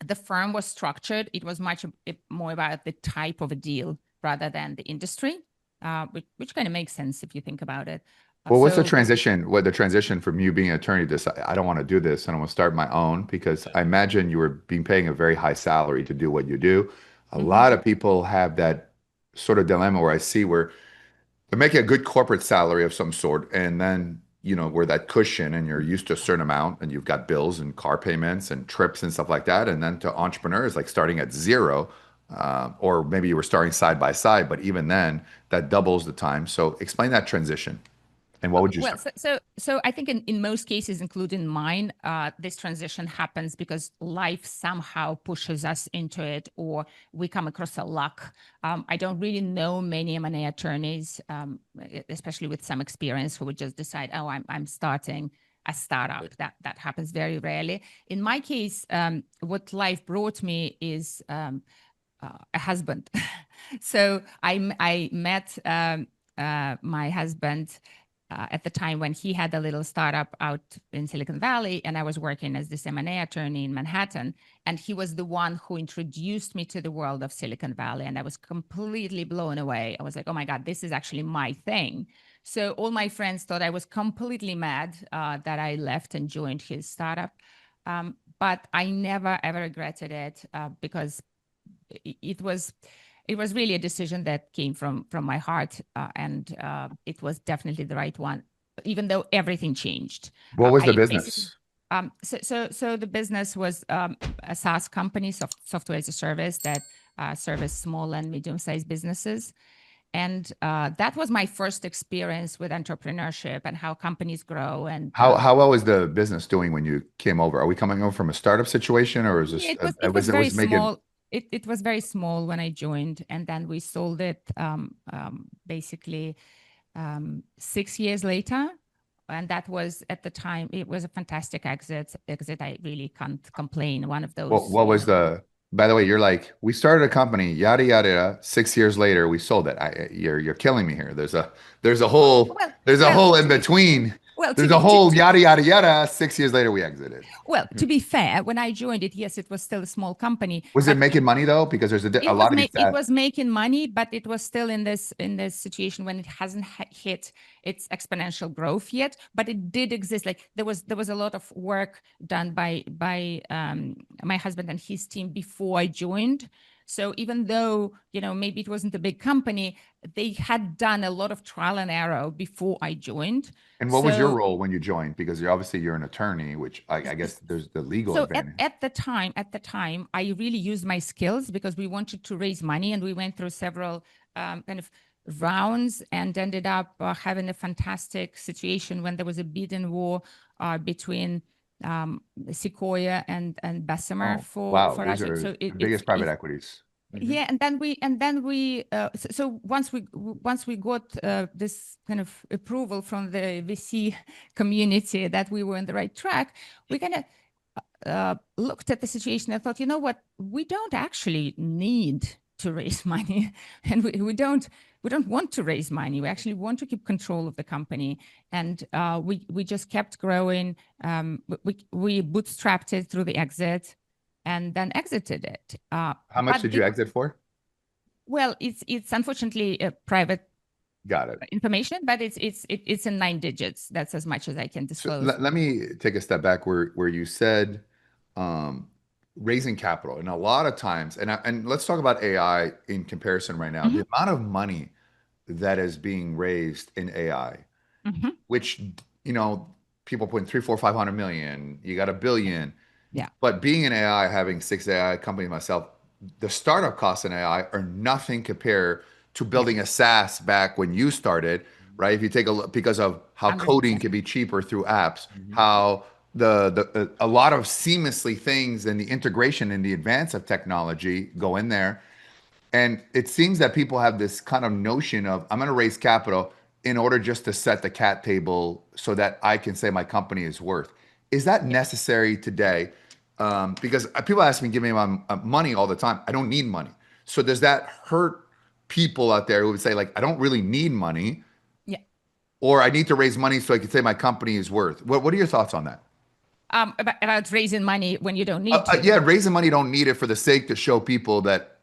S6: the firm was structured, it was much more about the type of a deal rather than the industry, which kind of makes sense if you think about it.
S1: Well, what's the transition? What the transition from you being an attorney to I don't want to do this and I want to start my own, because I imagine you were being paying a very high salary to do what you do. A lot of people have that sort of dilemma where I see where they're making a good corporate salary of some sort, and then where that cushion and you're used to a certain amount and you've got bills and car payments and trips and stuff like that, and then to entrepreneurs like starting at zero, or maybe you were starting side by side, but even then that doubles the time. So explain that transition. And what would you
S6: Well,
S1: say?
S6: so I think in most cases, including mine, this transition happens because life somehow pushes us into it, or we come across a luck. I don't really know many M&A attorneys, especially with some experience, who would just decide, oh, I'm starting a startup. That happens very rarely. In my case, what life brought me is a husband. So I met my husband at the time when he had a little startup out in Silicon Valley, and I was working as this M&A attorney in Manhattan. And he was the one who introduced me to the world of Silicon Valley. And I was completely blown away. I was like, oh my God, this is actually my thing. So all my friends thought I was completely mad that I left and joined his startup. But I never, ever regretted it because it was really a decision that came from my heart, and it was definitely the right one, even though everything changed.
S1: What was the business?
S6: So the business was a SaaS company, software as a service, that service small and medium-sized businesses. And that was my first experience with entrepreneurship and how companies grow. And
S1: how well is the business doing when you came over? Are we coming over from a startup situation, or is this
S6: it was very small. It was very small when I joined, and then we sold it basically 6 years later. And that was, at the time, it was a fantastic exit. I really can't complain. One of those.
S1: What was by the way, you're like, we started a company, yada, yada, yada. 6 years later, we sold it. You're killing me here. There's a whole in between.
S6: Well,
S1: there's a whole yada, yada, yada. 6 years later, we exited.
S6: Well, to be fair, when I joined it, yes, it was still a small company.
S1: Was it making money though? Because there's a lot of
S6: it was making money, but it was still in this situation when it hasn't hit its exponential growth yet. But it did exist. Like there was a lot of work done by my husband and his team before I joined. So even though, maybe it wasn't a big company, they had done a lot of trial and error before I joined.
S1: And what was your role when you joined? Because you're an attorney, which I guess there's the legal advantage.
S6: At the time, I really used my skills because we wanted to raise money, and we went through several kind of rounds and ended up having a fantastic situation when there was a bidding war between Sequoia and Bessemer for us.
S1: So the biggest private equities.
S6: Yeah, and then we so once we got this kind of approval from the VC community that we were on the right track, we kind of looked at the situation and thought, you know what, we don't actually need to raise money, and we don't want to raise money. We actually want to keep control of the company, and we just kept growing. We bootstrapped it through the exit, and then exited it.
S1: How much did you exit for?
S6: Well, it's unfortunately a private information, but it's in 9 digits. That's as much as I can disclose.
S1: So let me take a step back where you said raising capital, and a lot of times, and let's talk about AI in comparison right now. The amount of money that is being raised in AI, which people put in 300, 400, 500 million. You got $1 billion.
S6: Yeah.
S1: But being in AI, having 6 AI companies myself, the startup costs in AI are nothing compared to building a SaaS back when you started, right? If you take a look, because of how coding can be cheaper through apps, how a lot of seamlessly things and the integration and the advance of technology go in there. And it seems that people have this kind of notion of, I'm going to raise capital. in order just to set the cat table so that I can say my company is worth. Is that necessary today? Because people ask me, give me my money all the time. I don't need money. So does that hurt people out there who would say, like, I don't really need money,
S6: Yeah.
S1: or I need to raise money so I can say my company is worth? What are your thoughts on that?
S6: About raising money when you don't need to.
S1: Yeah, raising money, don't need it for the sake to show people that,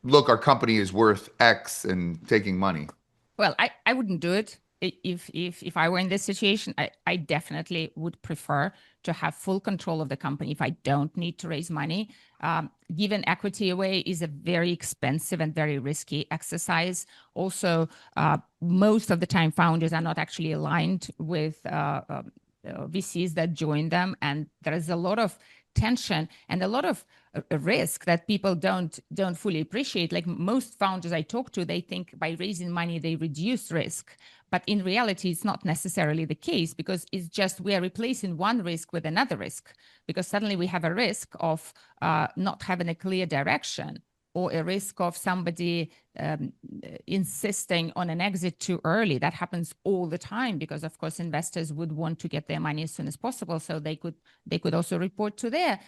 S1: look, our company is worth X and taking money.
S6: Well, I wouldn't do it. If I were in this situation, I definitely would prefer to have full control of the company if I don't need to raise money. Giving equity away is a very expensive and very risky exercise. Also, most of the time, founders are not actually aligned with VCs that join them, and there is a lot of tension and a lot of risk that people don't fully appreciate. Like most founders I talk to, they think by raising money they reduce risk, but in reality it's not necessarily the case, because it's just we are replacing one risk with another risk, because suddenly we have a risk of not having a clear direction, or a risk of somebody insisting on an exit too early. That happens all the time, because of course investors would want to get their money as soon as possible, so they could also report to their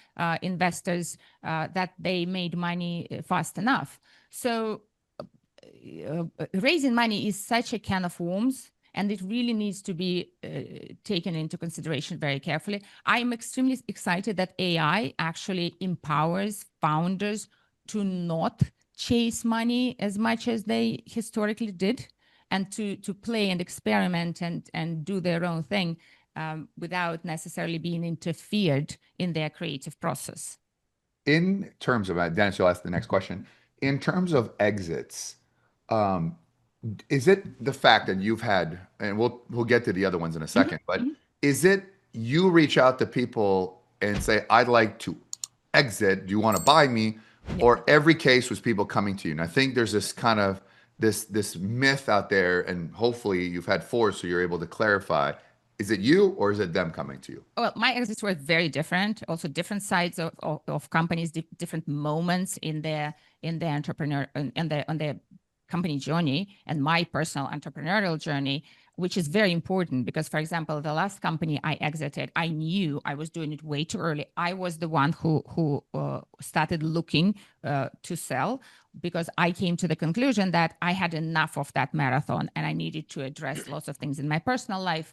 S6: investors that they made money fast enough. So raising money is such a can of worms, and it really needs to be taken into consideration very carefully. I'm extremely excited that AI actually empowers founders to not chase money as much as they historically did, and to play and experiment and do their own thing without necessarily being interfered in their creative process.
S1: In terms of, Dennis, you'll ask the next question. In terms of exits, is it the fact that you've had, and we'll get to the other ones in a second, but is it you reach out to people and say, I'd like to exit, do you want to buy me? Or every case was people coming to you? And I think there's this kind of this myth out there, and hopefully you've had 4, so you're able to clarify. Is it you, or is it them coming to you?
S6: Well, my exits were very different. Also, different sides of companies, different moments in their entrepreneur on their company journey, and my personal entrepreneurial journey, which is very important because, for example, the last company I exited, I knew I was doing it way too early. I was the one who started looking to sell, because I came to the conclusion that I had enough of that marathon and I needed to address lots of things in my personal life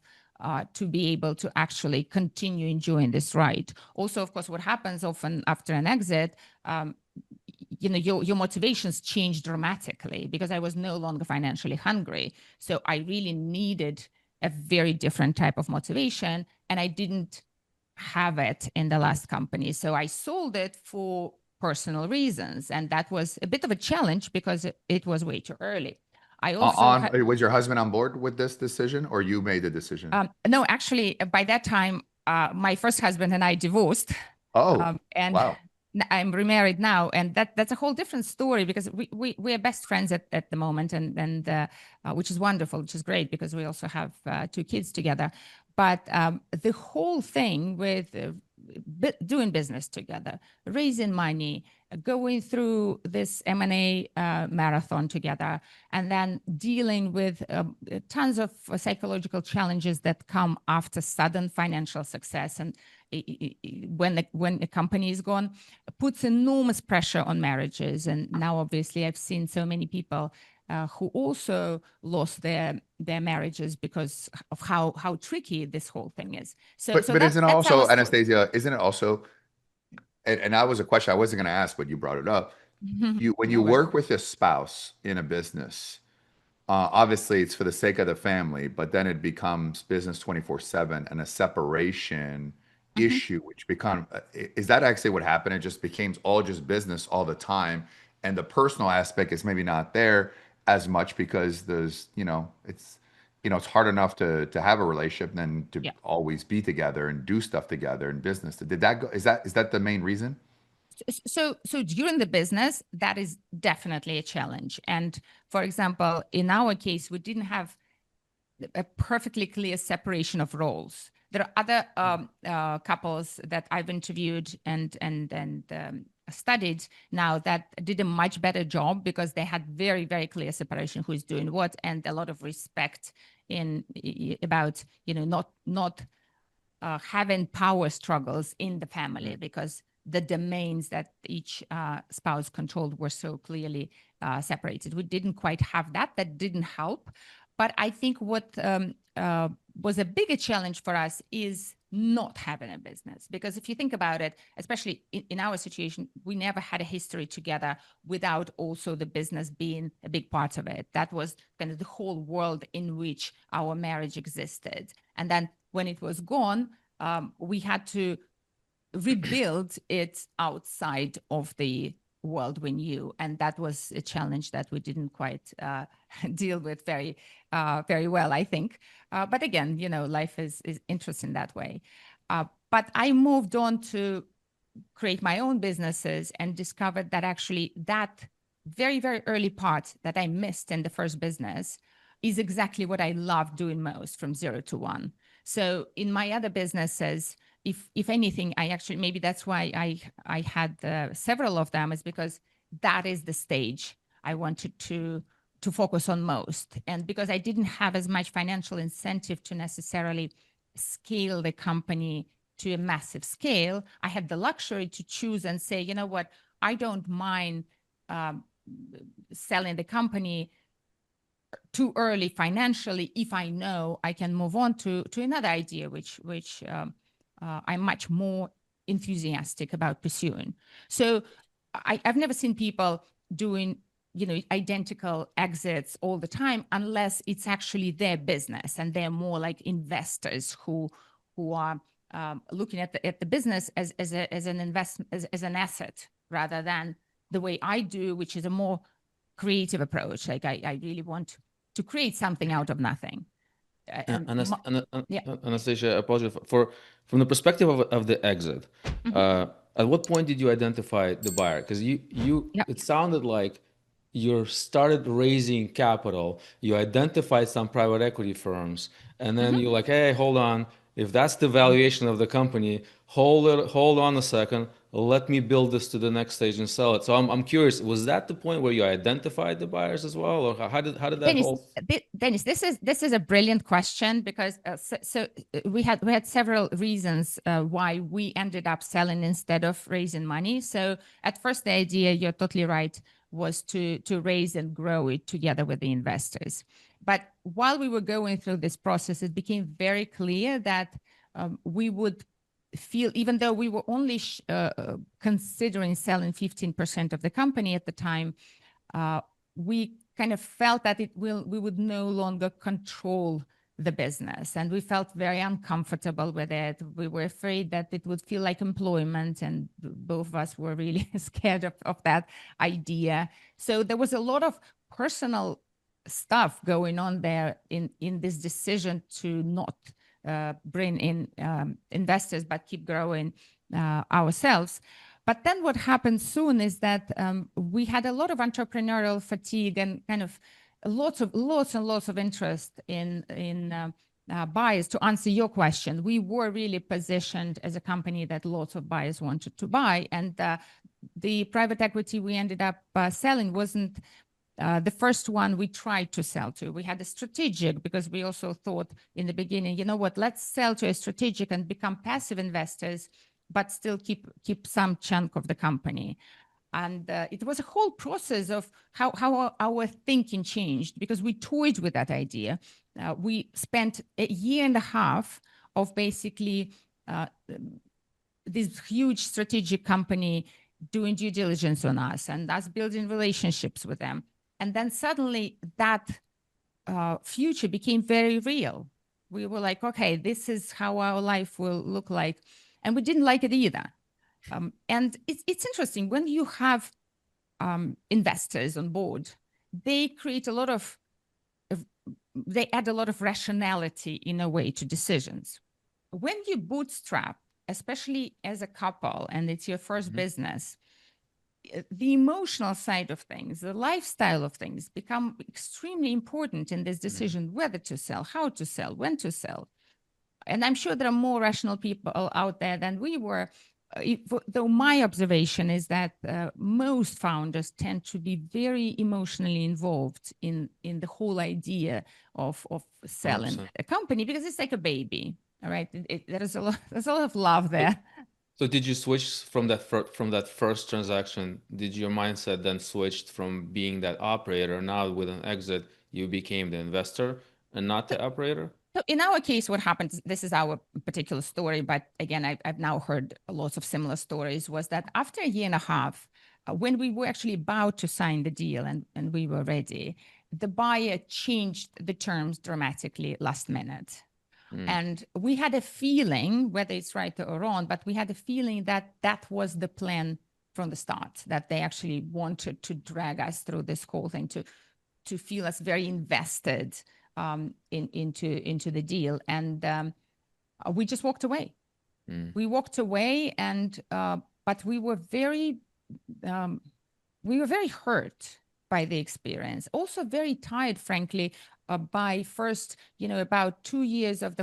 S6: to be able to actually continue enjoying this ride. Also, of course, what happens often after an exit, your motivations change dramatically, because I was no longer financially hungry. So I really needed a very different type of motivation, and I didn't have it in the last company. So I sold it for personal reasons, and that was a bit of a challenge because it was way too early. I also
S1: was your husband on board with this decision, or you made the decision?
S6: No, actually, by that time, my first husband and I divorced. And
S1: wow.
S6: I'm remarried now, and that's a whole different story, because we are best friends at the moment, and which is wonderful, which is great, because we also have 2 kids together. But the whole thing with doing business together, raising money, going through this M&A marathon together, and then dealing with tons of psychological challenges that come after sudden financial success, and when a company is gone, puts enormous pressure on marriages. And now, obviously, I've seen so many people who also lost their marriages because of how tricky this whole thing is.
S1: But isn't it also, Anastasia, isn't it also, and that was a question I wasn't going to ask, but you brought it up. When you work with a spouse in a business, obviously it's for the sake of the family, but then it becomes business 24/7 and a separation issue, which is that actually what happened? It just became all just business all the time, and the personal aspect is maybe not there as much, because there's, it's hard enough to have a relationship than to always be together and do stuff together in business. Did that go, is that the main reason?
S6: So during the business, that is definitely a challenge. And for example, in our case, we didn't have a perfectly clear separation of roles. There are other couples that I've interviewed and studied now that did a much better job because they had very, very clear separation who's doing what, and a lot of respect about, not having power struggles in the family, because the domains that each spouse controlled were so clearly separated. We didn't quite have that. That didn't help. But I think what was a bigger challenge for us is not having a business. Because if you think about it, especially in our situation, we never had a history together without also the business being a big part of it. That was kind of the whole world in which our marriage existed. And then when it was gone, we had to rebuild it outside of the world we knew, and that was a challenge that we didn't quite deal with very well, I think. But again, life is interesting that way. But I moved on to create my own businesses and discovered that actually that very, very early part that I missed in the first business is exactly what I love doing most, from 0 to 1. So in my other businesses, if anything, I actually, maybe that's why I had several of them, is because that is the stage I wanted to focus on most. And because I didn't have as much financial incentive to necessarily scale the company to a massive scale, I had the luxury to choose and say, you know what, I don't mind selling the company too early financially if I know I can move on to another idea, which I'm much more enthusiastic about pursuing. So I've never seen people doing, identical exits all the time, unless it's actually their business and they're more like investors who are looking at the business as an investment, as an asset, rather than the way I do, which is a more creative approach. Like I really want to create something out of nothing.
S5: Anastasia, apologies from the perspective of the exit. At what point did you identify the buyer? Because it sounded like you started raising capital, you identified some private equity firms, and then you're like, hey, hold on. If that's the valuation of the company, hold on a second. Let me build this to the next stage and sell it. So I'm curious, was that the point where you identified the buyers as well, or how did that
S6: Dennis, this is a brilliant question, because we had several reasons why we ended up selling instead of raising money. So at first, the idea, you're totally right, was to raise and grow it together with the investors. But while we were going through this process, it became very clear that we would feel, even though we were only considering selling 15% of the company at the time, we kind of felt that we would no longer control the business, and we felt very uncomfortable with it. We were afraid that it would feel like employment, and both of us were really scared of that idea. So there was a lot of personal stuff going on there in this decision to not bring in investors, but keep growing ourselves. But then what happened soon is that we had a lot of entrepreneurial fatigue and kind of lots and lots of interest in buyers. To answer your question, we were really positioned as a company that lots of buyers wanted to buy. And the private equity we ended up selling wasn't the first one we tried to sell to. We had a strategic, because we also thought in the beginning, you know what, let's sell to a strategic and become passive investors, but still keep some chunk of the company. And it was a whole process of how our thinking changed, because we toyed with that idea. We spent a year and a half of basically this huge strategic company doing due diligence on us and us building relationships with them. And then suddenly that future became very real. We were like, okay, this is how our life will look like. And we didn't like it either. And it's interesting, when you have investors on board, they create they add a lot of rationality in a way to decisions. When you bootstrap, especially as a couple, and it's your first business, the emotional side of things, the lifestyle of things become extremely important in this decision, whether to sell, how to sell, when to sell. And I'm sure there are more rational people out there than we were. though my observation is that most founders tend to be very emotionally involved in the whole idea of selling
S5: 100%.
S6: a company, because it's like a baby. All right, there's a lot of love there.
S5: So did you switch from that first transaction? Did your mindset then switched from being that operator? Now with an exit, you became the investor and not the operator?
S6: So in our case, what happened, this is our particular story, but again, I've now heard lots of similar stories, was that after a year and a half, when we were actually about to sign the deal and we were ready, the buyer changed the terms dramatically last minute. And we had a feeling, whether it's right or wrong, but we had a feeling that that was the plan from the start, that they actually wanted to drag us through this whole thing, to feel us very invested into the deal. And we just walked away. We walked away, and but we were very hurt by the experience. Also very tired, frankly, by first, about 2 years of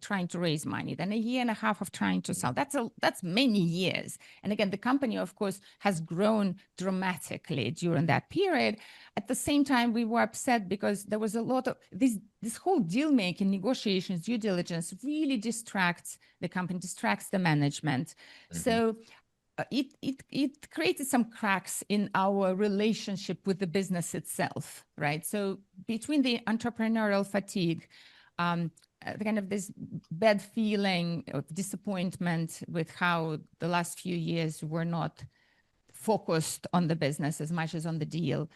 S6: trying to raise money, then a year and a half of trying to sell. That's many years. And again, the company, of course, has grown dramatically during that period. At the same time, we were upset because there was a lot of this whole deal making, negotiations, due diligence really distracts the company, distracts the management. So it created some cracks in our relationship with the business itself, right? So between the entrepreneurial fatigue, kind of this bad feeling of disappointment with how the last few years were not focused on the business as much as on the deal,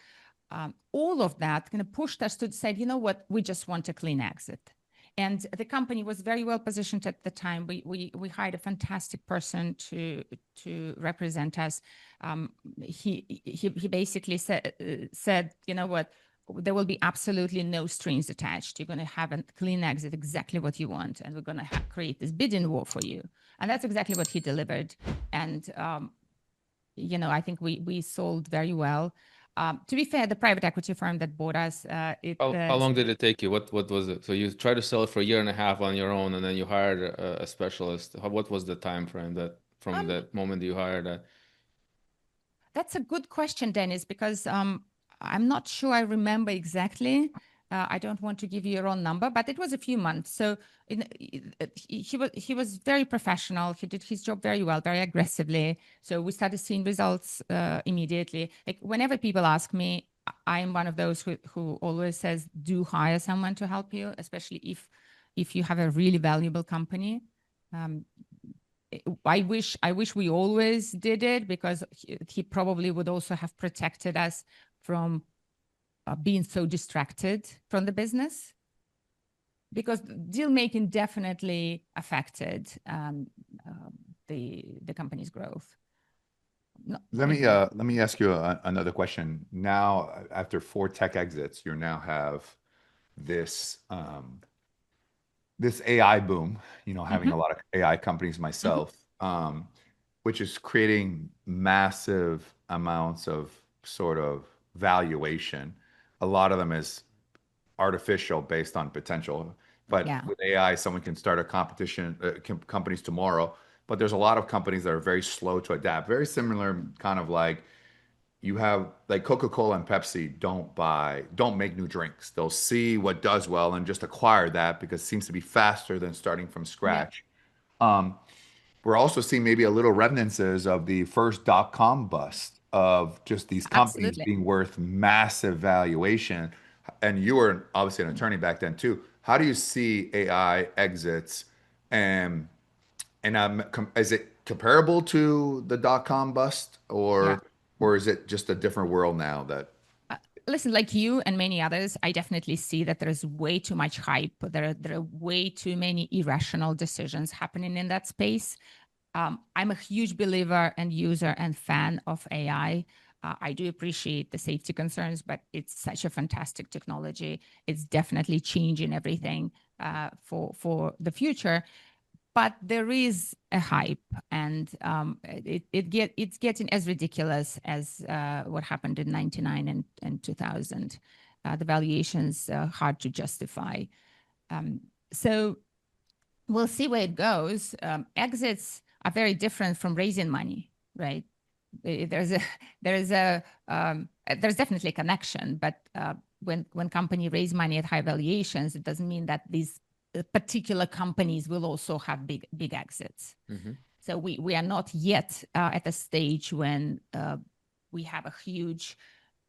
S6: all of that kind of pushed us to decide, you know what, we just want a clean exit. And the company was very well positioned at the time. We hired a fantastic person to represent us. He basically said, you know what, there will be absolutely no strings attached. You're going to have a clean exit, exactly what you want, and we're going to create this bidding war for you. And that's exactly what he delivered. And I think we sold very well. To be fair, the private equity firm that bought us,
S5: How long did it take you? What was it? So you tried to sell it for a year and a half on your own, and then you hired a specialist. What was the time frame from that moment you hired?
S6: That's a good question, Dennis, because I'm not sure I remember exactly. I don't want to give you a wrong number, but it was a few months. So he was very professional. He did his job very well, very aggressively. So we started seeing results immediately. Like whenever people ask me, I'm one of those who always says, do hire someone to help you, especially if you have a really valuable company. I wish we always did it, because he probably would also have protected us from being so distracted from the business, because deal making definitely affected the company's growth. No,
S1: Let me ask you another question. Now, after 4 tech exits, you now have this this AI boom. Having a lot of AI companies myself, which is creating massive amounts of sort of valuation. A lot of them is artificial based on potential. But with AI, someone can start a competition, companies tomorrow. But there's a lot of companies that are very slow to adapt. Very similar, kind of like you have like Coca-Cola and Pepsi don't make new drinks. They'll see what does well and just acquire that because it seems to be faster than starting from scratch. We're also seeing maybe a little remnants of the first dot-com bust of just these companies being worth massive valuation. And you were obviously an attorney back then too. How do you see AI exits, and is it comparable to the dot-com bust, or is it just a different world now that?
S6: Listen, like you and many others, I definitely see that there is way too much hype. There are way too many irrational decisions happening in that space. I'm a huge believer and user and fan of AI. I do appreciate the safety concerns, but it's such a fantastic technology. It's definitely changing everything for the future. But there is a hype, and it's getting as ridiculous as what happened in '99 and 2000. The valuations are hard to justify. So we'll see where it goes. Exits, are very different from raising money, right? There's definitely a connection, but when company raise money at high valuations, it doesn't mean that these particular companies will also have big exits. So we are not yet at a stage when we have a huge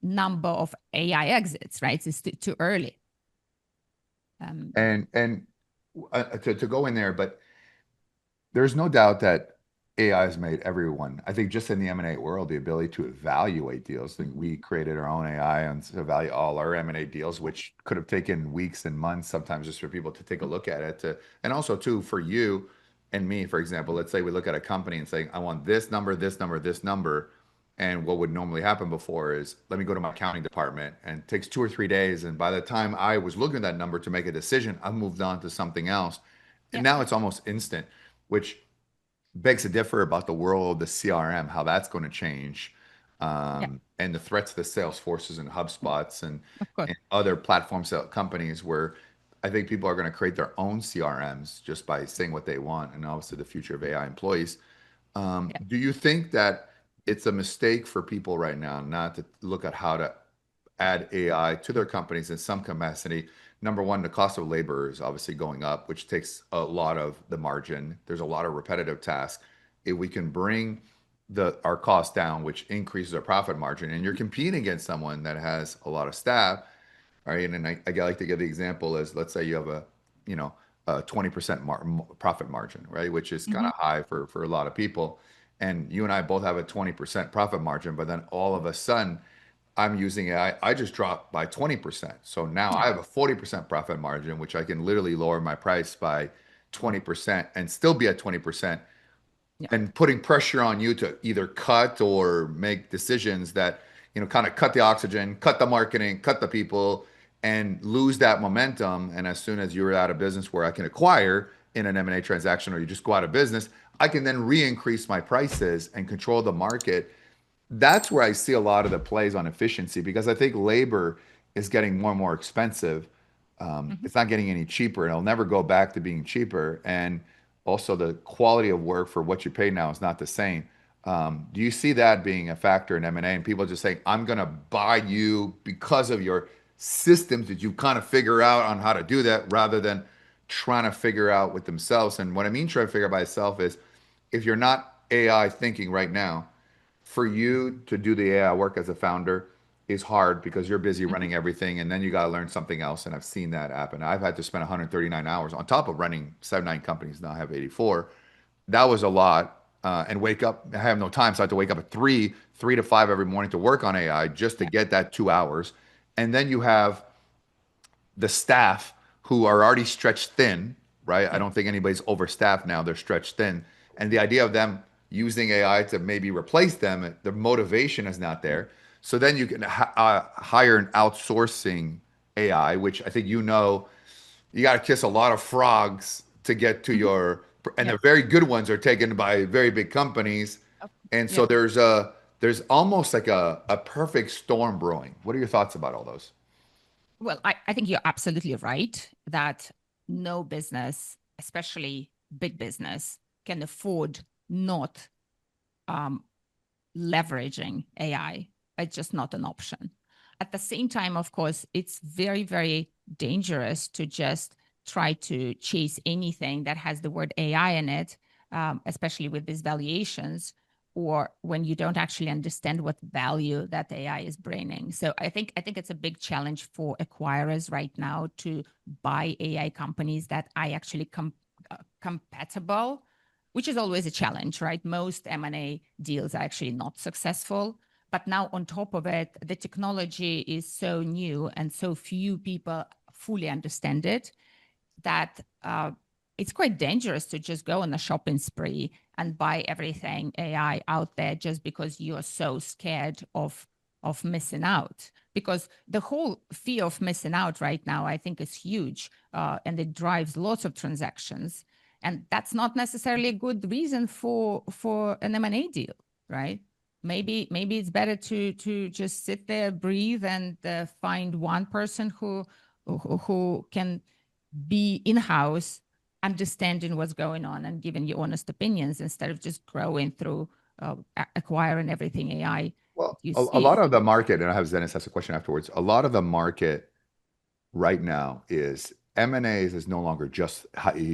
S6: number of AI exits, right? It's too early.
S1: And to go in there, but there's no doubt that AI has made everyone, I think just in the M&A world, the ability to evaluate deals. I think we created our own AI and to evaluate all our M&A deals, which could have taken weeks and months sometimes just for people to take a look at it. And also too, for you and me, for example, let's say we look at a company and say, I want this number, this number, this number. And what would normally happen before is, let me go to my accounting department, and it takes 2 or 3 days. And by the time I was looking at that number to make a decision, I moved on to something else. And now it's almost instant, which begs to differ about the world of the CRM, how that's going to change, and the threats to the Salesforces and HubSpots and other platform companies where I think people are going to create their own CRMs just by saying what they want, and obviously the future of AI employees. Do you think that it's a mistake for people right now not to look at how to add AI to their companies in some capacity? Number one, the cost of labor is obviously going up, which takes a lot of the margin. There's a lot of repetitive tasks. If we can bring our costs down, which increases our profit margin, and you're competing against someone that has a lot of staff, right? And I like to give the example is, let's say you have a 20% profit margin, right? Which is kind of high for a lot of people. And you and I both have a 20% profit margin, but then all of a sudden, I'm using AI, I just dropped by 20%. So now I have a 40% profit margin, which I can literally lower my price by 20% and still be at 20%, and putting pressure on you to either cut or make decisions that, kind of cut the oxygen, cut the marketing, cut the people, and lose that momentum. And as soon as you're out of business where I can acquire in an M&A transaction, or you just go out of business, I can then re-increase my prices and control the market. That's where I see a lot of the plays on efficiency, because I think labor is getting more and more expensive. It's not getting any cheaper, and it'll never go back to being cheaper. And also the quality of work for what you pay now is not the same. Do you see that being a factor in M&A, and people just saying, I'm going to buy you because of your systems that you kind of figure out on how to do that, rather than trying to figure out with themselves? And what I mean trying to figure out by itself is, if you're not AI thinking right now, for you to do the AI work as a founder is hard because you're busy running everything, and then you got to learn something else. And I've seen that happen. I've had to spend 139 hours on top of running 79 companies. Now I have 84. That was a lot. And wake up, I have no time. So I have to wake up at 3 to 5 every morning to work on AI just to get that 2 hours. And then you have the staff who are already stretched thin, right? I don't think anybody's overstaffed now. They're stretched thin. And the idea of them using AI to maybe replace them, the motivation is not there. So then you can hire an outsourcing AI, which I think you got to kiss a lot of frogs to get to your, and the very good ones are taken by very big companies. And so there's almost like a perfect storm brewing. What are your thoughts about all those?
S6: Well, I think you're absolutely right that no business, especially big business, can afford not leveraging AI. It's just not an option. At the same time, of course, it's very, very dangerous to just try to chase anything that has the word AI in it, especially with these valuations, or when you don't actually understand what value that AI is bringing. So I think it's a big challenge for acquirers right now to buy AI companies that are actually compatible, which is always a challenge, right? Most M&A deals are actually not successful. But now on top of it, the technology is so new and so few people fully understand it that it's quite dangerous to just go on a shopping spree and buy everything AI out there just because you're so scared of missing out. Because the whole fear of missing out right now, I think, is huge, and it drives lots of transactions. And that's not necessarily a good reason for an M&A deal, right? Maybe it's better to just sit there, breathe, and find one person who can be in-house understanding what's going on and giving you honest opinions instead of just growing through acquiring everything AI.
S1: Well,
S6: You
S1: a
S6: see.
S1: lot of the market, and I have Zenis ask a question afterwards. A lot of the market right now is M&As is no longer just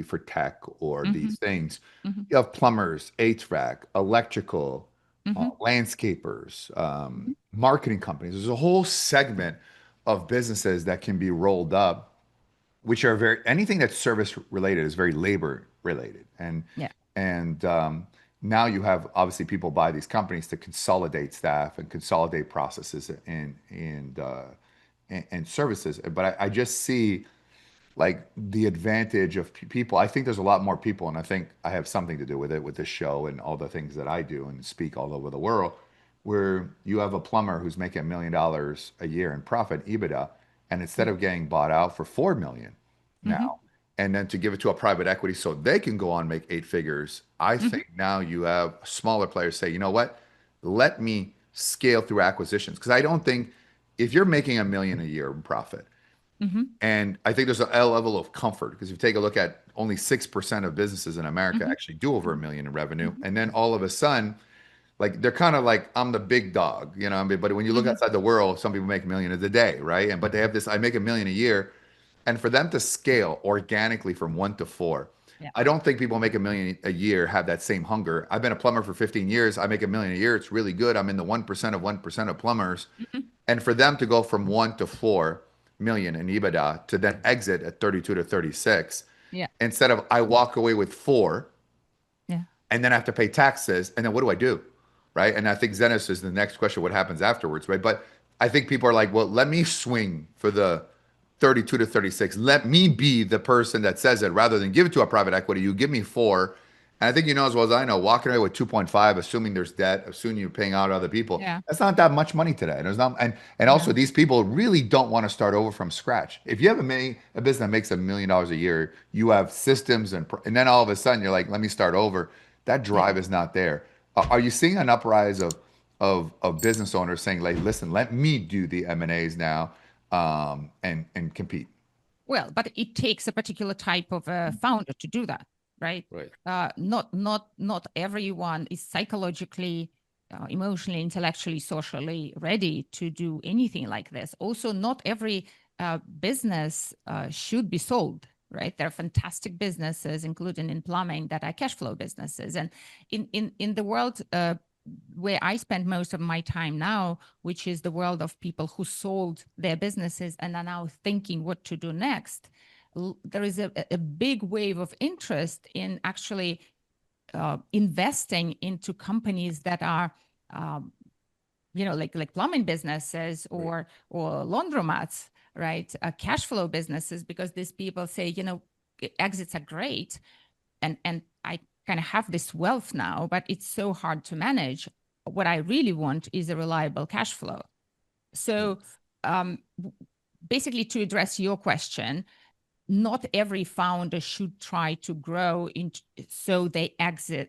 S1: for tech or these things.
S6: Mhm.
S1: You have plumbers, HVAC, electrical,
S6: Mhm.
S1: landscapers, marketing companies. There's a whole segment of businesses that can be rolled up, which are very anything that's service related is very labor related,
S6: Yeah.
S1: and now you have obviously people buy these companies to consolidate staff and consolidate processes and services. But I just see like the advantage of people. I think there's a lot more people, and I think I have something to do with it with this show and all the things that I do and speak all over the world, where you have a plumber who's making $1 million a year in profit, EBITDA, and instead of getting bought out for 4 million now, and then to give it to a private equity so they can go on and make 8 figures, I think now you have smaller players say, you know what, let me scale through acquisitions. Because I don't think if you're making $1 million a year in profit, and I think there's a level of comfort because if you take a look at only 6% of businesses in America actually do over $1 million in revenue. And then all of a sudden, like they're kind of like, I'm the big dog, you know. I mean, but when you look outside the world, some people make $1 million a day, right? And but they have this, I make $1 million a year. And for them to scale organically from 1 to 4,
S6: Yeah.
S1: I don't think people make $1 million a year have that same hunger. I've been a plumber for 15 years. I make $1 million a year. It's really good. I'm in the 1% of plumbers. And for them to go from 1 to 4 million in EBITDA to then exit at 32 to 36,
S6: Yeah.
S1: instead of I walk away with 4
S6: Yeah.
S1: and then I have to pay taxes, and then what do I do? Right. And I think Zenos is the next question, what happens afterwards, right? But I think people are like, well, let me swing for the 32 to 36. Let me be the person that says it rather than give it to a private equity. You give me 4. And I think you know as well as I know, walking away with 2.5, assuming there's debt, assuming you're paying out other people,
S6: Yeah.
S1: that's not that much money today. And there's not, and also these people really don't want to start over from scratch. If you have a business that makes $1 million a year, you have systems and then all of a sudden you're like, let me start over. That drive is not there. Are you seeing an uprise of business owners saying, like, listen, let me do the M&As now, and compete?
S6: Well, but it takes a particular type of founder to do that, right?
S5: Right.
S6: Not everyone is psychologically, emotionally, intellectually, socially ready to do anything like this. Also, not every business should be sold, right? There are fantastic businesses, including in plumbing, that are cash flow businesses. And in the world where I spend most of my time now, which is the world of people who sold their businesses and are now thinking what to do next, there is a big wave of interest in actually investing into companies that are, like plumbing businesses or laundromats, right? Cash flow businesses, because these people say, exits are great, and I kind of have this wealth now, but it's so hard to manage. What I really want is a reliable cash flow. So basically, to address your question, not every founder should try to grow so they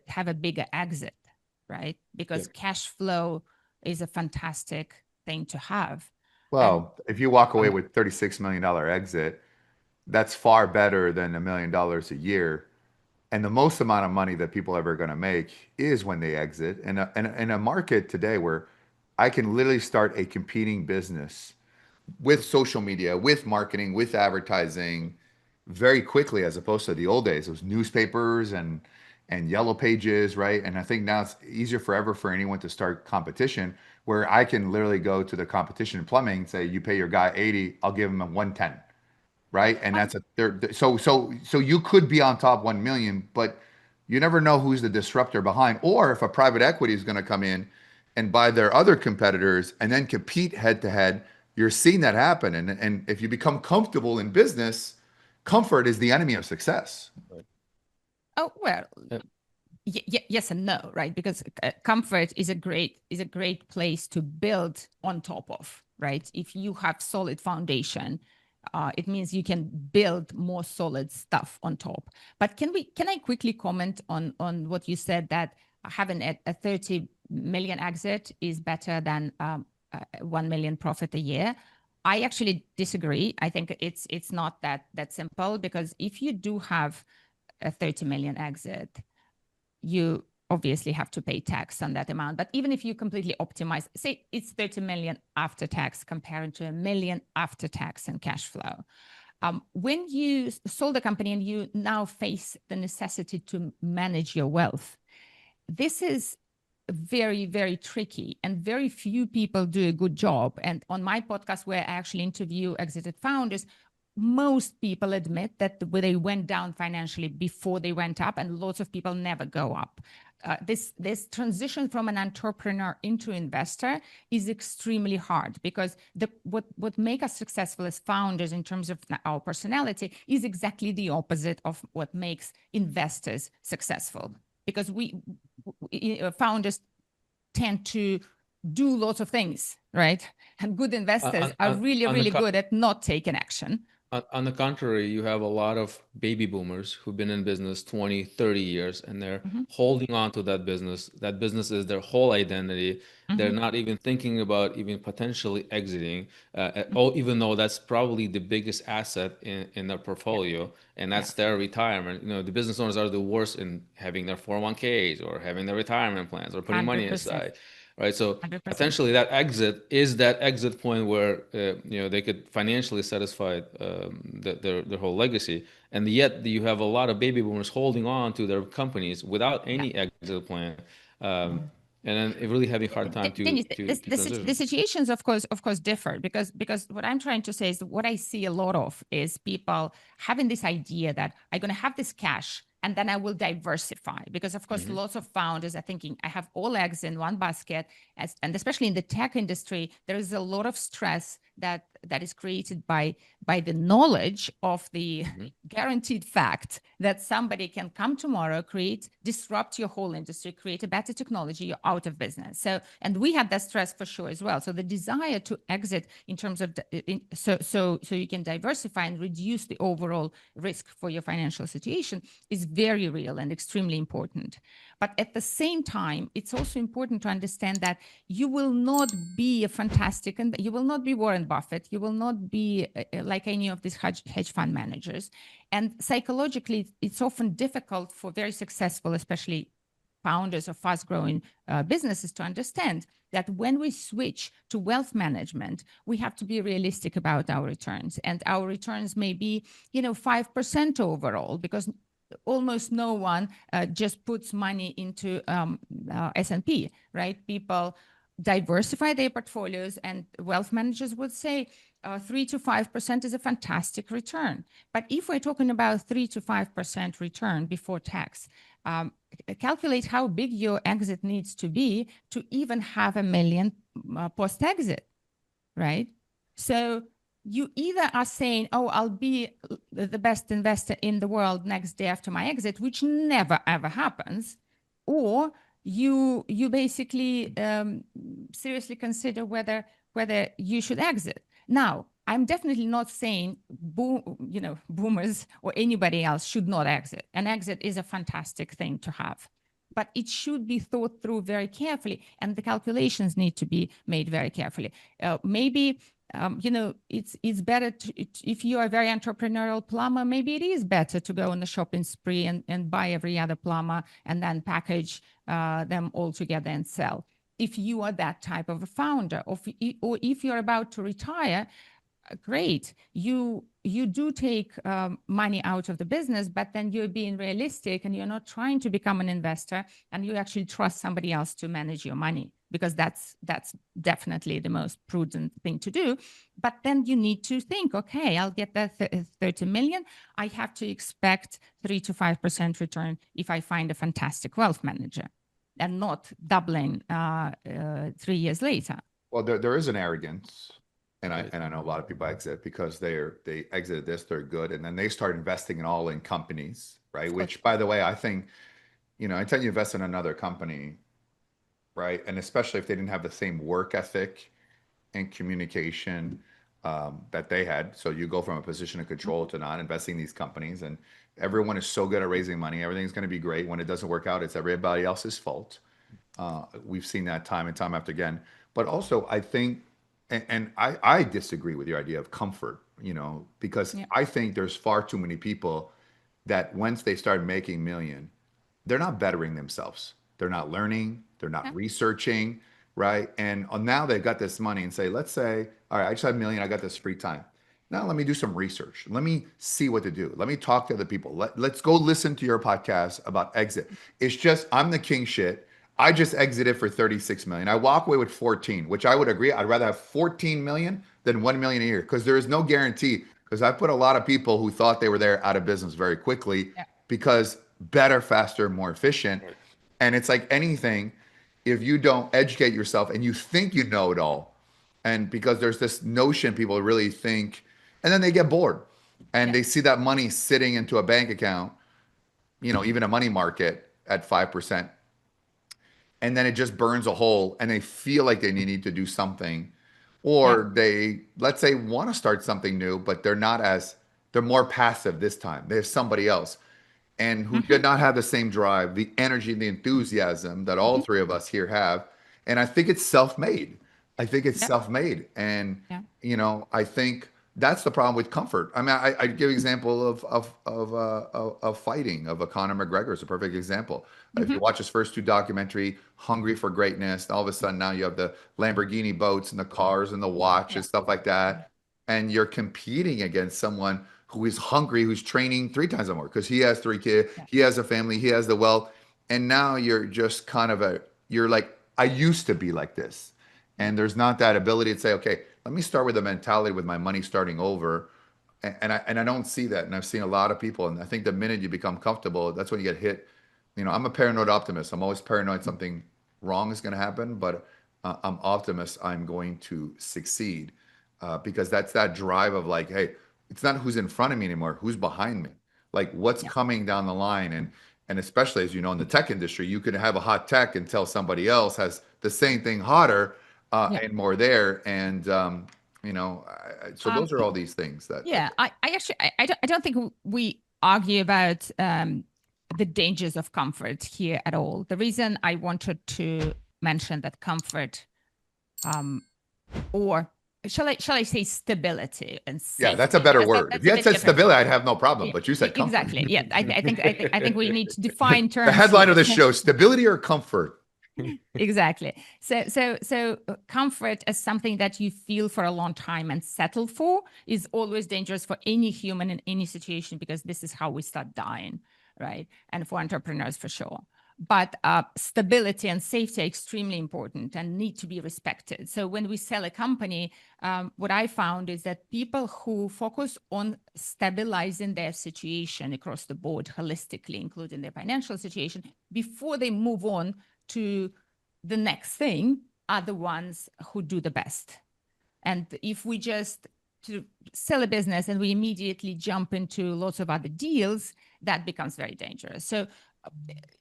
S6: have a bigger exit, right? Because cash flow is a fantastic thing to have.
S1: Well, if you walk away with $36 million exit, that's far better than $1 million a year. And the most amount of money that people are ever going to make is when they exit. And in a market today where I can literally start a competing business with social media, with marketing, with advertising very quickly, as opposed to the old days. It was newspapers and yellow pages, right? And I think now it's easier forever for anyone to start competition where I can literally go to the competition in plumbing and say, you pay your guy 80, I'll give him a 110. Right. And that's a third. So you could be on top 1 million, but you never know who's the disruptor behind, or if a private equity is going to come in and buy their other competitors and then compete head to head. You're seeing that happen. And if you become comfortable in business, comfort is the enemy of success.
S6: Oh, well, yes and no, right? Because comfort is a great place to build on top of, right? If you have solid foundation, it means you can build more solid stuff on top. But can I quickly comment on what you said, that having a 30 million exit is better than 1 million profit a year? I actually disagree. I think it's not that simple, because if you do have a 30 million exit, you obviously have to pay tax on that amount. But even if you completely optimize, say it's 30 million after tax compared to $1 million after tax and cash flow. When you sold the company and you now face the necessity to manage your wealth, this is very, very tricky, and very few people do a good job. And on my podcast, where I actually interview exited founders, most people admit that they went down financially before they went up, and lots of people never go up. This transition from an entrepreneur into investor is extremely hard, because what make us successful as founders in terms of our personality is exactly the opposite of what makes investors successful. Because we founders tend to do lots of things, right? And good investors are really good at not taking action.
S5: On the contrary, you have a lot of baby boomers who've been in business 20, 30 years, and they're holding on to that business. That business is their whole identity. They're not even thinking about even potentially exiting, even though that's probably the biggest asset in their portfolio, and that's their retirement. You know, the business owners are the worst in having their 401ks or having their retirement plans or putting money
S6: 100%.
S5: aside. Right, so
S6: 100%.
S5: potentially that exit is that exit point where you know, they could financially satisfy their whole legacy, and yet you have a lot of baby boomers holding on to their companies without any exit plan, and then really having a hard time to transition.
S6: The situations, of course, differ, because what I'm trying to say is what I see a lot of is people having this idea that I'm going to have this cash and then I will diversify, because of course lots of founders are thinking I have all eggs in one basket, and especially in the tech industry, there is a lot of stress that is created by the knowledge of the guaranteed fact that somebody can come tomorrow, disrupt your whole industry, create a better technology, you're out of business. So, and we have that stress for sure as well. So the desire to exit in terms of so you can diversify and reduce the overall risk for your financial situation is very real and extremely important. But at the same time, it's also important to understand that you will not be you will not be Warren Buffett, you will not be like any of these hedge fund managers. And psychologically, it's often difficult for very successful, especially founders of fast-growing businesses, to understand that when we switch to wealth management, we have to be realistic about our returns. And our returns may be, 5% overall, because almost no one just puts money into S&P, right? People diversify their portfolios, and wealth managers would say 3 to 5% is a fantastic return. But if we're talking about 3 to 5% return before tax, calculate how big your exit needs to be to even have $1 million post-exit, right? So you either are saying, oh, I'll be the best investor in the world next day after my exit, which never, ever happens, or you basically seriously consider whether you should exit. Now, I'm definitely not saying boomers or anybody else should not exit. An exit is a fantastic thing to have, but it should be thought through very carefully, and the calculations need to be made very carefully. Maybe it's better if you are a very entrepreneurial plumber, maybe it is better to go on a shopping spree and buy every other plumber and then package them all together and sell. If you are that type of a founder, or if you're about to retire, great. You do take money out of the business, but then you're being realistic and you're not trying to become an investor, and you actually trust somebody else to manage your money, because that's definitely the most prudent thing to do. But then you need to think, okay, I'll get that 30 million. I have to expect 3 to 5% return if I find a fantastic wealth manager, and not doubling 3 years later.
S1: Well, there is an arrogance. And I know a lot of people exit because they exited this, they're good, and then they start investing in all in companies, right? Which, by the way, I think, anytime you invest in another company, right, and especially if they didn't have the same work ethic and communication that they had, so you go from a position of control to not investing in these companies, and everyone is so good at raising money, everything's going to be great. When it doesn't work out, it's everybody else's fault. We've seen that time and time after again. But also, I think. And I disagree with your idea of comfort, because I think there's far too many people that once they start making million, they're not bettering themselves. They're not learning. They're not
S6: Yeah.
S1: researching, right? And now they've got this money and say, let's say, all right, I just have a million. I got this free time. Now let me do some research. Let me see what to do. Let me talk to other people. Let's go listen to your podcast about exit. It's just, I'm the king shit. I just exited for 36 million. I walk away with 14, which I would agree. I'd rather have 14 million than 1 million a year because there is no guarantee. Because I've put a lot of people who thought they were there out of business very quickly
S6: Yeah.
S1: because better, faster, more efficient. And it's like anything, if you don't educate yourself and you think you know it all, and because there's this notion people really think, and then they get bored and
S6: Yeah.
S1: they see that money sitting into a bank account, even a money market at 5%, and then it just burns a hole and they feel like they need to do something, or they, let's say, want to start something new, but they're more passive this time. They have somebody else and who did not have the same drive, the energy, the enthusiasm that all three of us here have. And I think it's self-made. I think it's
S6: Yep.
S1: self-made. And
S6: Yeah.
S1: I think that's the problem with comfort. I mean, I give example of fighting, of a Conor McGregor is a perfect example. If you watch his first two documentary, Hungry for Greatness, all of a sudden now you have the Lamborghini boats and the cars and the watch and stuff like that. And you're competing against someone who is hungry, who's training 3 times more because he has 3 kids, he has a family, he has the wealth. And now you're just you're like, I used to be like this. And there's not that ability to say, okay, let me start with a mentality with my money starting over. And I don't see that. And I've seen a lot of people. And I think the minute you become comfortable, that's when you get hit. I'm a paranoid optimist. I'm always paranoid something wrong is going to happen, but I'm optimist I'm going to succeed because that's that drive of like, hey, it's not who's in front of me anymore, who's behind me, like what's coming down the line. And especially as you know, in the tech industry, you could have a hot tech until somebody else has the same thing hotter and more there. And so those are all these things that.
S6: Yeah, I actually I don't think we argue about the dangers of comfort here at all. The reason I wanted to mention that comfort, or shall I say stability and safety?
S1: Yeah, that's a better
S6: because
S1: word.
S6: that's
S1: If you
S6: a
S1: had
S6: bit
S1: said
S6: different.
S1: stability, I'd have no problem. But you said comfort.
S6: Exactly. Yeah, I think we need to define terms.
S1: The headline
S6: here.
S1: of this show: stability or comfort.
S6: Exactly. So comfort as something that you feel for a long time and settle for is always dangerous for any human in any situation, because this is how we start dying, right? And for entrepreneurs for sure. But stability and safety are extremely important and need to be respected. So when we sell a company, what I found is that people who focus on stabilizing their situation across the board holistically, including their financial situation, before they move on to the next thing, are the ones who do the best. And if we just to sell a business and we immediately jump into lots of other deals, that becomes very dangerous. So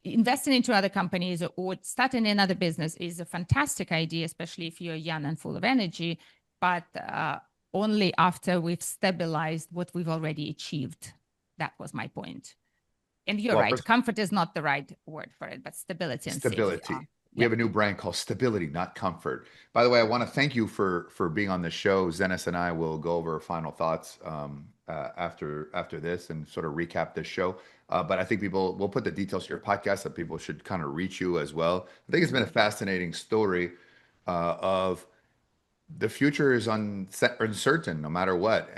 S6: investing into other companies or starting another business is a fantastic idea, especially if you're young and full of energy, but only after we've stabilized what we've already achieved. That was my point. And you're right, comfort is not the right word for it, but stability and safety.
S1: We have a new brand called Stability, not Comfort. By the way, I want to thank you for being on the show. Zenas and I will go over final thoughts after this and sort of recap this show. But I think we'll put the details to your podcast that people should kind of reach you as well. I think it's been a fascinating story of the future is uncertain no matter what.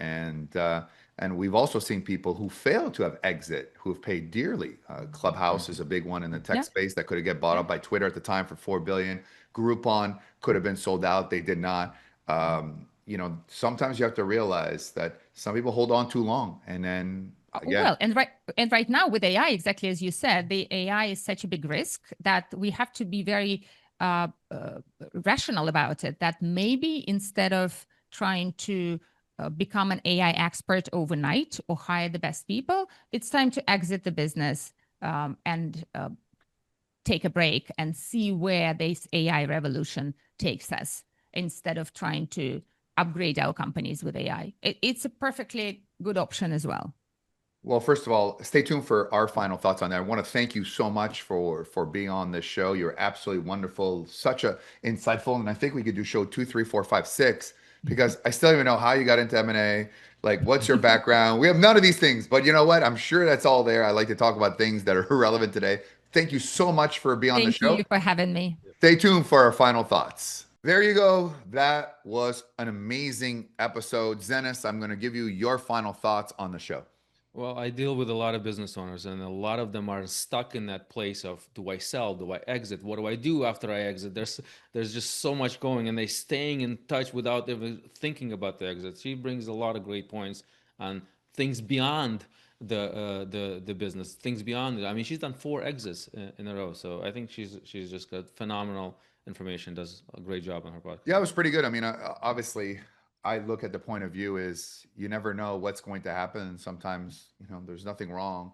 S1: And we've also seen people who fail to have exit, who have paid dearly. Clubhouse is a big one in the tech space that could have get bought up by Twitter at the time for $4 billion. Groupon could have been sold out. They did not. Sometimes you have to realize that some people hold on too long, and then
S6: well, and right now with AI, exactly as you said, the AI is such a big risk that we have to be very rational about it. That maybe instead of trying to become an AI expert overnight or hire the best people, it's time to exit the business and take a break and see where this AI revolution takes us, instead of trying to upgrade our companies with AI. It's a perfectly good option as well.
S1: Well, first of all, stay tuned for our final thoughts on that. I want to thank you so much for being on this show. You're absolutely wonderful, such a insightful, and I think we could do show 2, 3, 4, 5, 6 because I still don't even know how you got into M&A. Like, what's your background? We have none of these things, but you know what? I'm sure that's all there. I like to talk about things that are relevant today. Thank you so much for being on the
S6: Thank
S1: show.
S6: you for having me.
S1: Stay tuned for our final thoughts. There you go. That was an amazing episode. Zenis, I'm going to give you your final thoughts on the show.
S5: Well, I deal with a lot of business owners, and a lot of them are stuck in that place of, do I sell? Do I exit? What do I do after I exit? There's just so much going, and they staying in touch without ever thinking about the exit. She brings a lot of great points on things beyond the business, things beyond it. I mean, she's done 4 exits in a row, so I think she's just got phenomenal information. Does a great job on her podcast.
S1: Yeah, it was pretty good. I mean, obviously, I look at the point of view is you never know what's going to happen. And sometimes, there's nothing wrong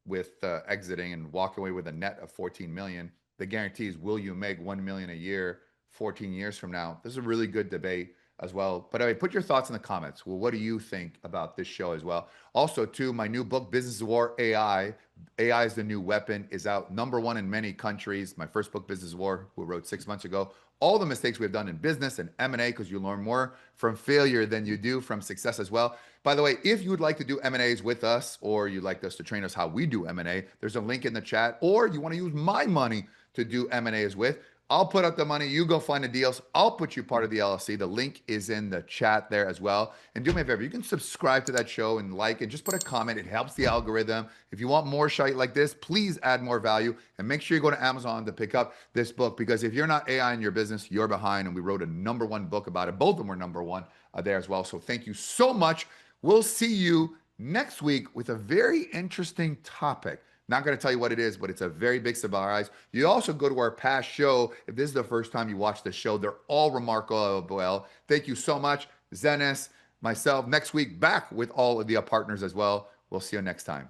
S1: with exiting and walking away with a net of 14 million. The guarantee is, will you make 1 million a year 14 years from now? This is a really good debate as well. But anyway, put your thoughts in the comments. Well, what do you think about this show as well? Also, too, my new book, Business War AI. AI is the new weapon, is out #1 in many countries. My first book, Business War, we wrote 6 months ago. All the mistakes we've done in business and M&A, because you learn more from failure than you do from success as well. By the way, if you would like to do M&As with us, or you'd like us to train us how we do M&A, there's a link in the chat, or you want to use my money to do M&As with, I'll put up the money. You go find the deals. I'll put you part of the LLC. The link is in the chat there as well. And do me a favor, you can subscribe to that show and like it. Just put a comment. It helps the algorithm. If you want more shite like this, please add more value. And make sure you go to Amazon to pick up this book, because if you're not AI in your business, you're behind. And we wrote a #1 book about it. Both of them were #1 there as well. So thank you so much. We'll see you next week with a very interesting topic. Not going to tell you what it is, but it's a very big surprise. You also go to our past show. If this is the first time you watch the show, they're all remarkable. Well, thank you so much, Zenis, myself. Next week, back with all of the partners as well. We'll see you next time.